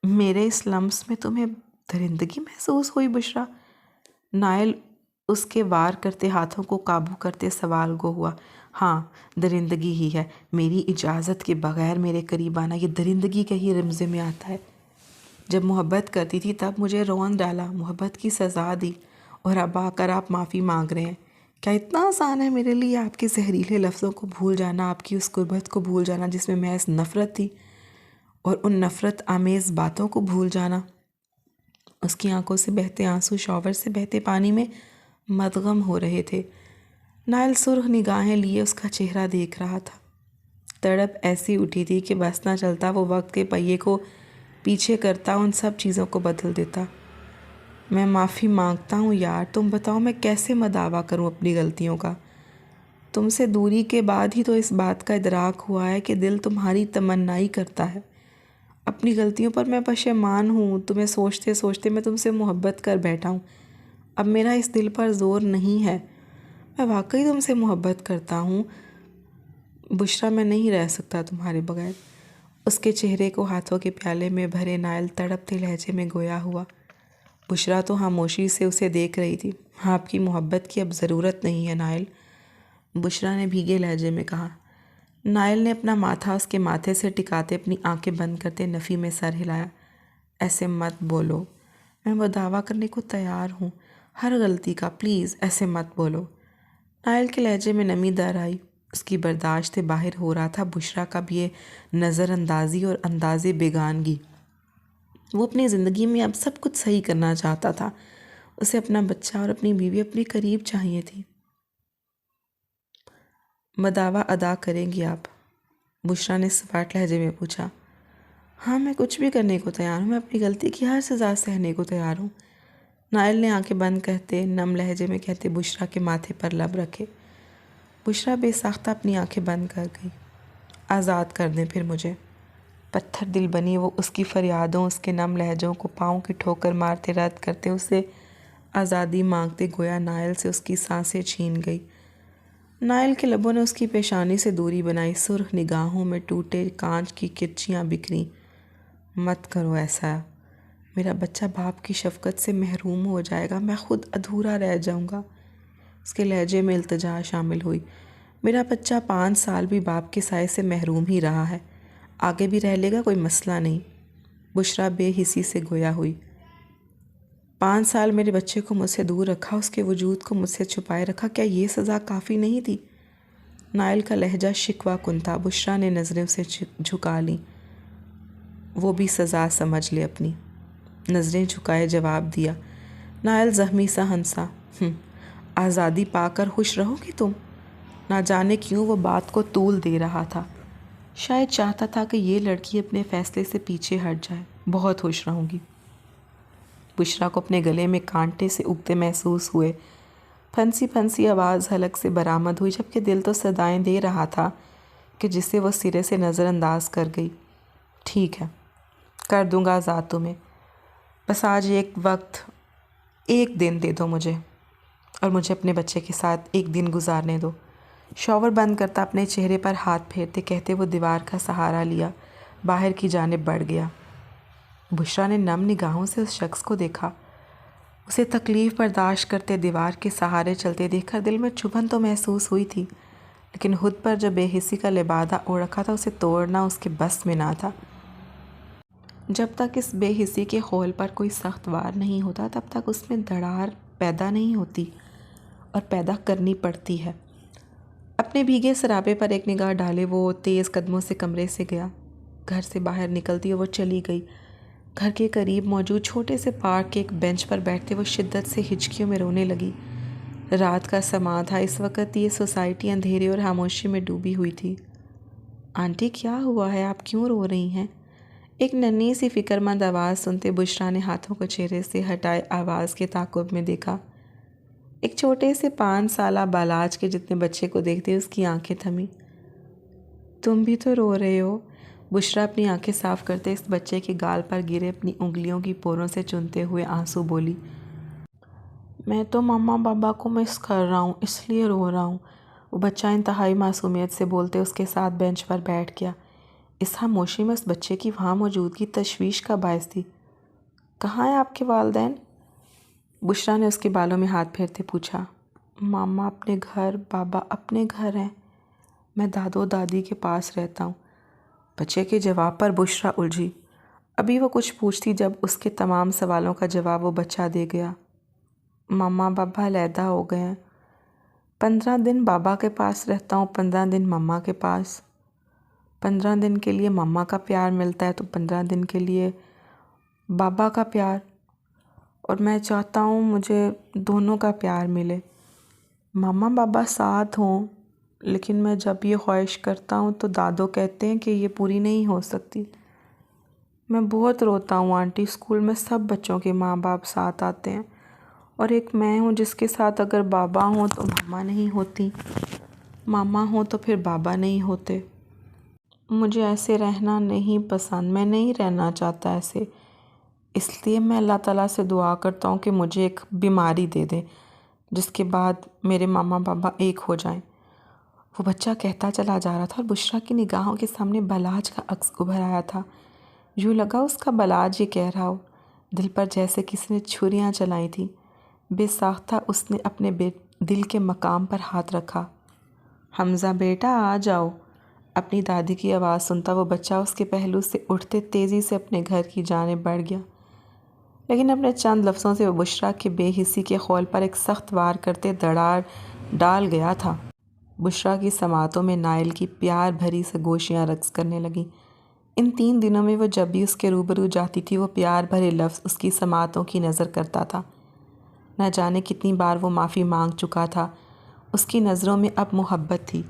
میرے اس لمس میں تمہیں درندگی محسوس ہوئی بشریٰ؟ نائل اس کے وار کرتے ہاتھوں کو قابو کرتے سوال گو ہوا۔ ہاں، درندگی ہی ہے۔ میری اجازت کے بغیر میرے قریب آنا یہ درندگی کے ہی رمزے میں آتا ہے۔ جب محبت کرتی تھی تب مجھے رون ڈالا، محبت کی سزا دی، اور اب آ کر آپ معافی مانگ رہے ہیں۔ کیا اتنا آسان ہے میرے لیے آپ کے زہریلے لفظوں کو بھول جانا، آپ کی اس قربت کو بھول جانا جس میں محض نفرت تھی، اور ان نفرت آمیز باتوں کو بھول جانا؟ اس کی آنکھوں سے بہتے آنسو شاور سے بہتے پانی میں مدغم ہو رہے تھے۔ نائل سرخ نگاہیں لیے اس کا چہرہ دیکھ رہا تھا۔ تڑپ ایسی اٹھی تھی کہ بس نہ چلتا وہ وقت کے پہیے کو پیچھے کرتا ان سب چیزوں کو بدل دیتا۔ میں معافی مانگتا ہوں یار، تم بتاؤ میں کیسے مداوع کروں اپنی غلطیوں کا؟ تم سے دوری کے بعد ہی تو اس بات کا ادراک ہوا ہے کہ دل تمہاری تمنائی کرتا ہے۔ اپنی غلطیوں پر میں پشیمان ہوں، تمہیں سوچتے سوچتے میں تم سے محبت کر بیٹھا ہوں۔ اب میرا اس دل پر زور نہیں ہے، میں واقعی تم سے محبت کرتا ہوں۔ بشرا میں نہیں رہ سکتا تمہارے بغیر۔ اس کے چہرے کو ہاتھوں کے پیالے میں بھرے نائل تڑپتے لہجے میں گویا ہوا۔ بشرا تو خاموشی سے اسے دیکھ رہی تھی۔ آپ کی محبت کی اب ضرورت نہیں ہے نائل، بشرا نے بھیگے لہجے میں کہا۔ نائل نے اپنا ماتھا اس کے ماتھے سے ٹکاتے اپنی آنکھیں بند کرتے نفی میں سر ہلایا۔ ایسے مت بولو، میں وہ دعویٰ کرنے کو تیار ہوں، ہر غلطی کا، پلیز ایسے مت بولو۔ نائل کے لہجے میں نمی در آئی۔ اس کی برداشت سے باہر ہو رہا تھا بشرا کا بھی یہ نظر اندازی اور انداز بیگانگی۔ وہ اپنی زندگی میں اب سب کچھ صحیح کرنا چاہتا تھا۔ اسے اپنا بچہ اور اپنی بیوی اپنے قریب چاہیے تھی۔ مداوع ادا کریں گی آپ؟ بشرا نے سپاٹ لہجے میں پوچھا۔ ہاں، میں کچھ بھی کرنے کو تیار ہوں، میں اپنی غلطی کی ہر سزا سہنے کو تیار ہوں، نائل نے آنکھیں بند کرتے نم لہجے میں کہتے بشرا کے ماتھے پر لب رکھے۔ بشرا بے ساختہ اپنی آنکھیں بند کر گئی۔ آزاد کر دیں پھر مجھے۔ پتھر دل بنی وہ اس کی فریادوں، اس کے نم لہجوں کو پاؤں کی ٹھوکر مارتے رد کرتے اسے آزادی مانگتے گویا نائل سے اس کی سانسیں چھین گئی۔ نائل کے لبوں نے اس کی پیشانی سے دوری بنائی، سرخ نگاہوں میں ٹوٹے کانچ کی کرچیاں بکھریں۔ مت کرو ایسا، میرا بچہ باپ کی شفقت سے محروم ہو جائے گا، میں خود ادھورا رہ جاؤں گا۔ اس کے لہجے میں التجا شامل ہوئی۔ میرا بچہ 5 سال بھی باپ کے سائے سے محروم ہی رہا ہے، آگے بھی رہ لے گا، کوئی مسئلہ نہیں۔ بشرا بے حسی سے گویا ہوئی۔ 5 سال میرے بچے کو مجھ سے دور رکھا، اس کے وجود کو مجھ سے چھپائے رکھا، کیا یہ سزا کافی نہیں تھی؟ نائل کا لہجہ شکوہ کن تھا۔ بشرا نے نظریں اسے جھکا لیں۔ وہ بھی سزا سمجھ لے اپنی، نظریں جھکائے جواب دیا۔ نائل زخمی سا ہنسا۔ آزادی پا کر خوش رہو گی تم؟ نہ جانے کیوں وہ بات کو طول دے رہا تھا، شاید چاہتا تھا کہ یہ لڑکی اپنے فیصلے سے پیچھے ہٹ جائے۔ بہت خوش رہوں گی۔ بشرا کو اپنے گلے میں کانٹے سے اگتے محسوس ہوئے۔ پھنسی پھنسی آواز حلق سے برآمد ہوئی، جبکہ دل تو صدائیں دے رہا تھا کہ جسے وہ سرے سے نظر انداز کر گئی۔ ٹھیک ہے، کر دوں گا آزاد تمہیں، بس آج ایک دن دے دو مجھے، اور مجھے اپنے بچے کے ساتھ ایک دن گزارنے دو۔ شاور بند کرتا اپنے چہرے پر ہاتھ پھیرتے کہتے وہ دیوار کا سہارا لیا، باہر کی جانب بڑھ گیا۔ بشرا نے نم نگاہوں سے اس شخص کو دیکھا۔ اسے تکلیف برداشت کرتے دیوار کے سہارے چلتے دیکھ کر دل میں چبھن تو محسوس ہوئی تھی، لیکن خود پر جو بے حسی کا لبادہ اوڑھ رکھا تھا اسے توڑنا اس کے بس میں نہ تھا۔ جب تک اس بے حسی کے خول پر کوئی سخت وار نہیں ہوتا تب تک اس میں دراڑ پیدا نہیں ہوتی، اور پیدا کرنی پڑتی ہے۔ اپنے بھیگے سراپے پر ایک نگاہ ڈالے وہ تیز قدموں سے کمرے سے گیا۔ گھر سے باہر نکلتی وہ چلی گئی۔ گھر کے قریب موجود چھوٹے سے پارک کے ایک بینچ پر بیٹھتے وہ شدت سے ہچکیوں میں رونے لگی۔ رات کا سماں تھا، اس وقت یہ سوسائٹی اندھیرے اور خاموشی میں ڈوبی ہوئی تھی۔ آنٹی کیا ہوا ہے، آپ کیوں رو رہی ہیں؟ ایک ننھی سی فکر مند آواز سنتے بشرا نے ہاتھوں کو چہرے سے ہٹائے آواز کے تعاقب میں دیکھا۔ ایک چھوٹے سے 5 سالہ بالاج کے جتنے بچے کو دیکھتے اس کی آنکھیں تھمیں۔ تم بھی تو رو رہے ہو، بشرا اپنی آنکھیں صاف کرتے اس بچے کے گال پر گرے اپنی انگلیوں کی پوروں سے چنتے ہوئے آنسو بولی۔ میں تو ماما بابا کو مس کر رہا ہوں، اس لیے رو رہا ہوں، وہ بچہ انتہائی معصومیت سے بولتے اس کے ساتھ بینچ پر بیٹھ گیا۔ اس خاموشی میں اس بچے کی وہاں موجودگی تشویش کا باعث تھی۔ کہاں ہیں آپ کے والدین؟ بشرا نے اس کے بالوں میں ہاتھ پھیرتے پوچھا۔ ماما اپنے گھر، بابا اپنے گھر ہیں، میں دادو دادی کے پاس رہتا ہوں۔ بچے کے جواب پر بشرا الجھی۔ ابھی وہ کچھ پوچھتی جب اس کے تمام سوالوں کا جواب وہ بچہ دے گیا۔ ماما بابا علیحدہ ہو گئے ہیں، 15 دن بابا کے پاس رہتا ہوں، 15 دن ماما کے پاس۔ 15 دن کے لیے ماما کا پیار ملتا ہے تو 15 دن کے لیے بابا کا پیار، اور میں چاہتا ہوں مجھے دونوں کا پیار ملے، ماما بابا ساتھ ہوں، لیکن میں جب یہ خواہش کرتا ہوں تو دادو کہتے ہیں کہ یہ پوری نہیں ہو سکتی۔ میں بہت روتا ہوں آنٹی، اسکول میں سب بچوں کے ماں باپ ساتھ آتے ہیں، اور ایک میں ہوں جس کے ساتھ اگر بابا ہوں تو ماما نہیں ہوتی، ماما ہوں تو پھر بابا نہیں ہوتے۔ مجھے ایسے رہنا نہیں پسند، میں نہیں رہنا چاہتا ایسے، اس لیے میں اللہ تعالیٰ سے دعا کرتا ہوں کہ مجھے ایک بیماری دے دے جس کے بعد میرے ماما بابا ایک ہو جائیں، وہ بچہ کہتا چلا جا رہا تھا اور بشریٰ کی نگاہوں کے سامنے بلاج کا عکس ابھر آیا تھا۔ یوں لگا اس کا بلاج یہ کہہ رہا ہو۔ دل پر جیسے کسی نے چھریاں چلائی تھیں۔ بے ساختہ اس نے اپنے دل کے مقام پر ہاتھ رکھا۔ حمزہ بیٹا آ جاؤ۔ اپنی دادی کی آواز سنتا وہ بچہ اس کے پہلو سے اٹھتے تیزی سے اپنے گھر کی جانب بڑھ گیا، لیکن اپنے چند لفظوں سے وہ بشریٰ کے بے حسی کے خول پر ایک سخت وار کرتے دراڑ ڈال گیا تھا۔ بشریٰ کی سماعتوں میں نائل کی پیار بھری سرگوشیاں رقص کرنے لگیں۔ ان 3 دنوں میں وہ جب بھی اس کے روبرو جاتی تھی وہ پیار بھرے لفظ اس کی سماعتوں کی نظر کرتا تھا۔ نہ جانے کتنی بار وہ معافی مانگ چکا تھا۔ اس کی نظروں میں اب محبت تھی،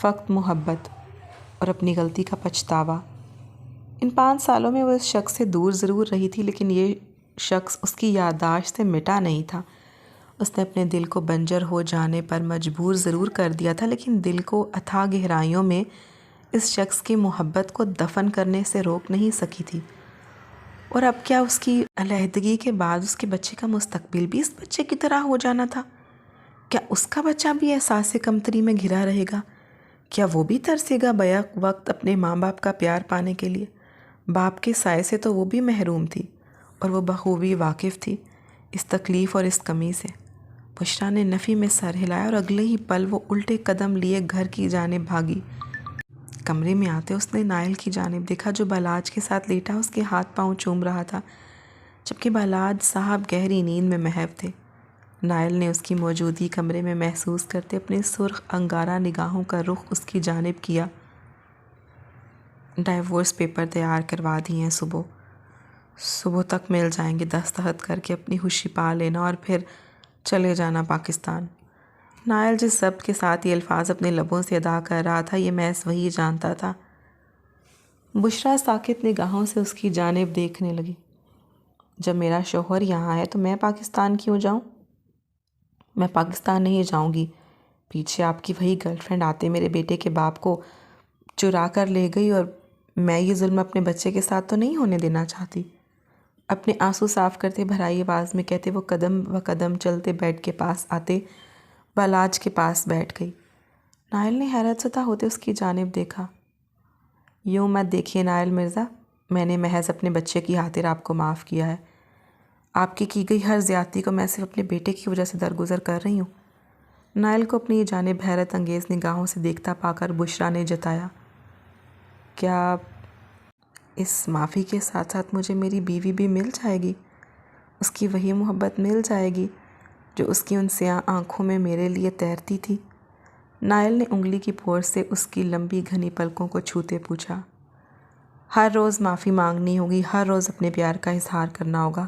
فقط محبت، اور اپنی غلطی کا پچھتاوا۔ ان 5 سالوں میں وہ اس شخص سے دور ضرور رہی تھی، لیکن یہ شخص اس کی یادداشت سے مٹا نہیں تھا۔ اس نے اپنے دل کو بنجر ہو جانے پر مجبور ضرور کر دیا تھا، لیکن دل کو اتھاہ گہرائیوں میں اس شخص کی محبت کو دفن کرنے سے روک نہیں سکی تھی۔ اور اب کیا اس کی علیحدگی کے بعد اس کے بچے کا مستقبل بھی اس بچے کی طرح ہو جانا تھا؟ کیا اس کا بچہ بھی احساس کمتری میں گھرا رہے گا؟ کیا وہ بھی ترسے گا بیک وقت اپنے ماں باپ کا پیار پانے کے لیے؟ باپ کے سائے سے تو وہ بھی محروم تھی، اور وہ بخوبی واقف تھی اس تکلیف اور اس کمی سے۔ بشریٰ نے نفی میں سر ہلایا اور اگلے ہی پل وہ الٹے قدم لیے گھر کی جانب بھاگی۔ کمرے میں آتے اس نے نائل کی جانب دیکھا جو بلاج کے ساتھ لیٹا اس کے ہاتھ پاؤں چوم رہا تھا، جبکہ بلاج صاحب گہری نیند میں محو تھے۔ نائل نے اس کی موجودگی کمرے میں محسوس کرتے اپنی سرخ انگارہ نگاہوں کا رخ اس کی جانب کیا۔ ڈائیورس پیپر تیار کروا دی ہیں، صبح تک مل جائیں گے، دستخط کر کے اپنی خوشی پا لینا اور پھر چلے جانا پاکستان۔ نائل جس ضبط کے ساتھ یہ الفاظ اپنے لبوں سے ادا کر رہا تھا یہ محض وہی جانتا تھا۔ بشریٰ ساکت نگاہوں سے اس کی جانب دیکھنے لگی۔ جب میرا شوہر یہاں ہے تو میں پاکستان کیوں جاؤں؟ میں پاکستان نہیں جاؤں گی۔ پیچھے آپ کی وہی گرل فرینڈ آتے میرے بیٹے کے باپ کو چرا کر لے گئی، اور میں یہ ظلم اپنے بچے کے ساتھ تو نہیں ہونے دینا چاہتی۔ اپنے آنسو صاف کرتے بھرائی آواز میں کہتے وہ قدم و قدم چلتے بیڈ کے پاس آتے بلاج کے پاس بیٹھ گئی۔ نائل نے حیرت زدہ ہوتے اس کی جانب دیکھا۔ یوں مت دیکھیے نائل مرزا، میں نے محض اپنے بچے کی خاطر آپ کو معاف کیا ہے۔ آپ کی گئی ہر زیادتی کو میں صرف اپنے بیٹے کی وجہ سے درگزر کر رہی ہوں۔ نائل کو اپنی جانب حیرت انگیز نگاہوں سے دیکھتا پا کر بشریٰ نے جتایا، کیا اس معافی کے ساتھ ساتھ مجھے میری بیوی بھی مل جائے گی؟ اس کی وہی محبت مل جائے گی جو اس کی ان سیاہ آنکھوں میں میرے لیے تیرتی تھی؟ نائل نے انگلی کی پھوڑ سے اس کی لمبی گھنی پلکوں کو چھوتے پوچھا۔ ہر روز معافی مانگنی ہوگی، ہر روز اپنے پیار کا اظہار کرنا ہوگا۔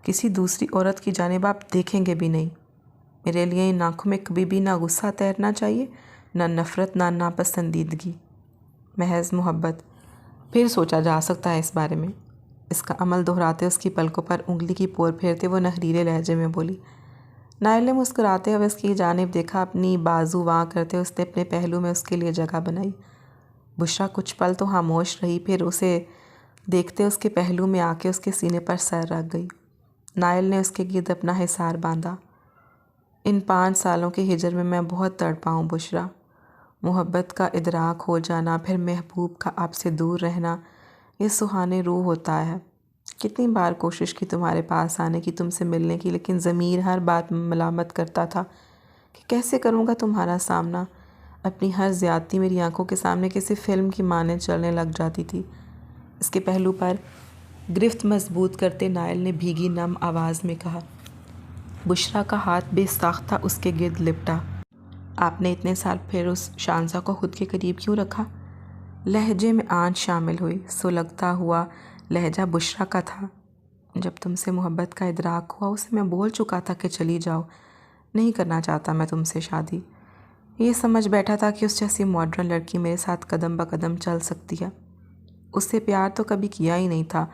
کسی دوسری عورت کی جانب آپ دیکھیں گے بھی نہیں۔ میرے لیے ان آنکھوں میں کبھی بھی نہ غصہ تیرنا چاہیے، نہ نفرت، نہ ناپسندیدگی، محض محبت۔ پھر سوچا جا سکتا ہے اس بارے میں۔ اس کا عمل دہراتے اس کی پلکوں پر انگلی کی پور پھیرتے وہ نحریرے لہجے میں بولی۔ نائل نے مسکراتے ہوئے اس کی جانب دیکھا، اپنی بازو واں کرتے اس نے اپنے پہلو میں اس کے لیے جگہ بنائی۔ بشریٰ کچھ پل تو خاموش رہی، پھر اسے دیکھتے اس کے پہلو میں آ کے اس کے سینے پر سر رکھ گئی۔ نائل نے اس کے گرد اپنا حصار باندھا۔ ان 5 سالوں کے ہجر میں بہت تڑپا ہوں بشریٰ۔ محبت کا ادراک ہو جانا، پھر محبوب کا آپ سے دور رہنا، یہ سہانے روح ہوتا ہے۔ کتنی بار کوشش کی تمہارے پاس آنے کی، تم سے ملنے کی، لیکن ضمیر ہر بات ملامت کرتا تھا کہ کیسے کروں گا تمہارا سامنا۔ اپنی ہر زیادتی میری آنکھوں کے سامنے کسی فلم کی مانند چلنے لگ جاتی تھی۔ اس کے پہلو پر گرفت مضبوط کرتے نائل نے بھیگی نم آواز میں کہا۔ بشریٰ کا ہاتھ بے ساختہ اس کے گرد لپٹا۔ آپ نے اتنے سال پھر اس شانزہ کو خود کے قریب کیوں رکھا؟ لہجے میں آنچ شامل ہوئی۔ سلگتا ہوا لہجہ بشریٰ کا تھا۔ جب تم سے محبت کا ادراک ہوا اسے میں بول چکا تھا کہ چلی جاؤ، نہیں کرنا چاہتا میں تم سے شادی۔ یہ سمجھ بیٹھا تھا کہ اس جیسی ماڈرن لڑکی میرے ساتھ قدم بہ قدم چل سکتی ہے۔ اس سے پیار تو کبھی کیا ہی نہیں تھا۔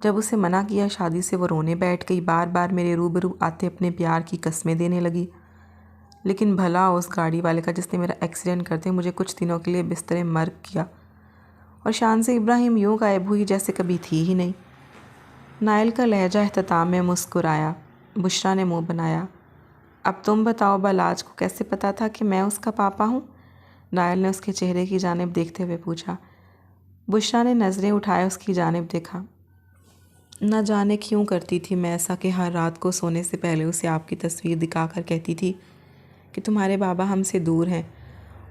جب اسے منع کیا شادی سے وہ رونے بیٹھ گئی، بار بار میرے روبرو آتے اپنے پیار کی قسمیں دینے لگی۔ لیکن بھلا اس گاڑی والے کا جس نے میرا ایکسیڈنٹ کرتے مجھے کچھ دنوں کے لیے بستر مرگ کیا، اور شانزہ ابراہیم یوں غائب ہوئی جیسے کبھی تھی ہی نہیں۔ نائل کا لہجہ اختتام میں مسکرایا۔ بشریٰ نے منہ بنایا۔ اب تم بتاؤ بلاج کو کیسے پتا تھا کہ میں اس کا پاپا ہوں؟ نائل نے اس کے چہرے کی جانب دیکھتے ہوئے پوچھا۔ بشریٰ نے نظریں اٹھائے اس کی جانب دیکھا۔ نہ جانے کیوں کرتی تھی میں ایسا کہ ہر رات کو سونے سے پہلے اسے آپ کی تصویر دکھا کر کہتی تھی کہ تمہارے بابا ہم سے دور ہیں،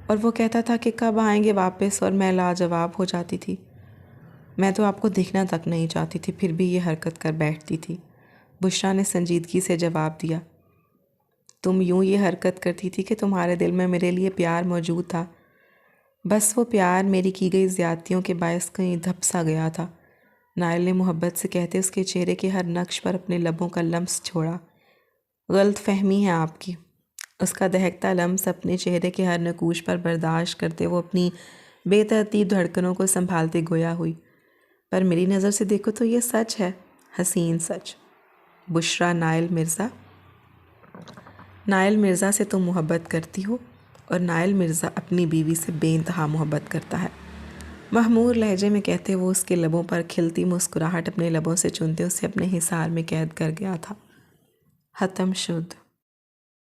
اور وہ کہتا تھا کہ کب آئیں گے واپس، اور میں لاجواب ہو جاتی تھی۔ میں تو آپ کو دیکھنا تک نہیں چاہتی تھی، پھر بھی یہ حرکت کر بیٹھتی تھی۔ بشریٰ نے سنجیدگی سے جواب دیا۔ تم یوں یہ حرکت کرتی تھی کہ تمہارے دل میں میرے لیے پیار موجود تھا، بس وہ پیار میری کی گئی زیادتیوں کے باعث کہیں دھپسا گیا تھا۔ نائل نے محبت سے کہتے اس کے چہرے کے ہر نقش پر اپنے لبوں کا لمس چھوڑا۔ غلط فہمی ہے آپ کی۔ اس کا دہکتا لمس اپنے چہرے کے ہر نقوش پر برداشت کرتے وہ اپنی بے ترتیب دھڑکنوں کو سنبھالتے گویا ہوئی۔ پر میری نظر سے دیکھو تو یہ سچ ہے، حسین سچ۔ بشریٰ نائل مرزا سے تم محبت کرتی ہو، اور نائل مرزا اپنی بیوی سے بے انتہا محبت کرتا ہے، مخمور لہجے میں کہتے وہ اس کے لبوں پر کھلتی مسکراہٹ اپنے لبوں سے چنتے اسے اپنے حصار میں قید کر گیا تھا۔ ختم شد۔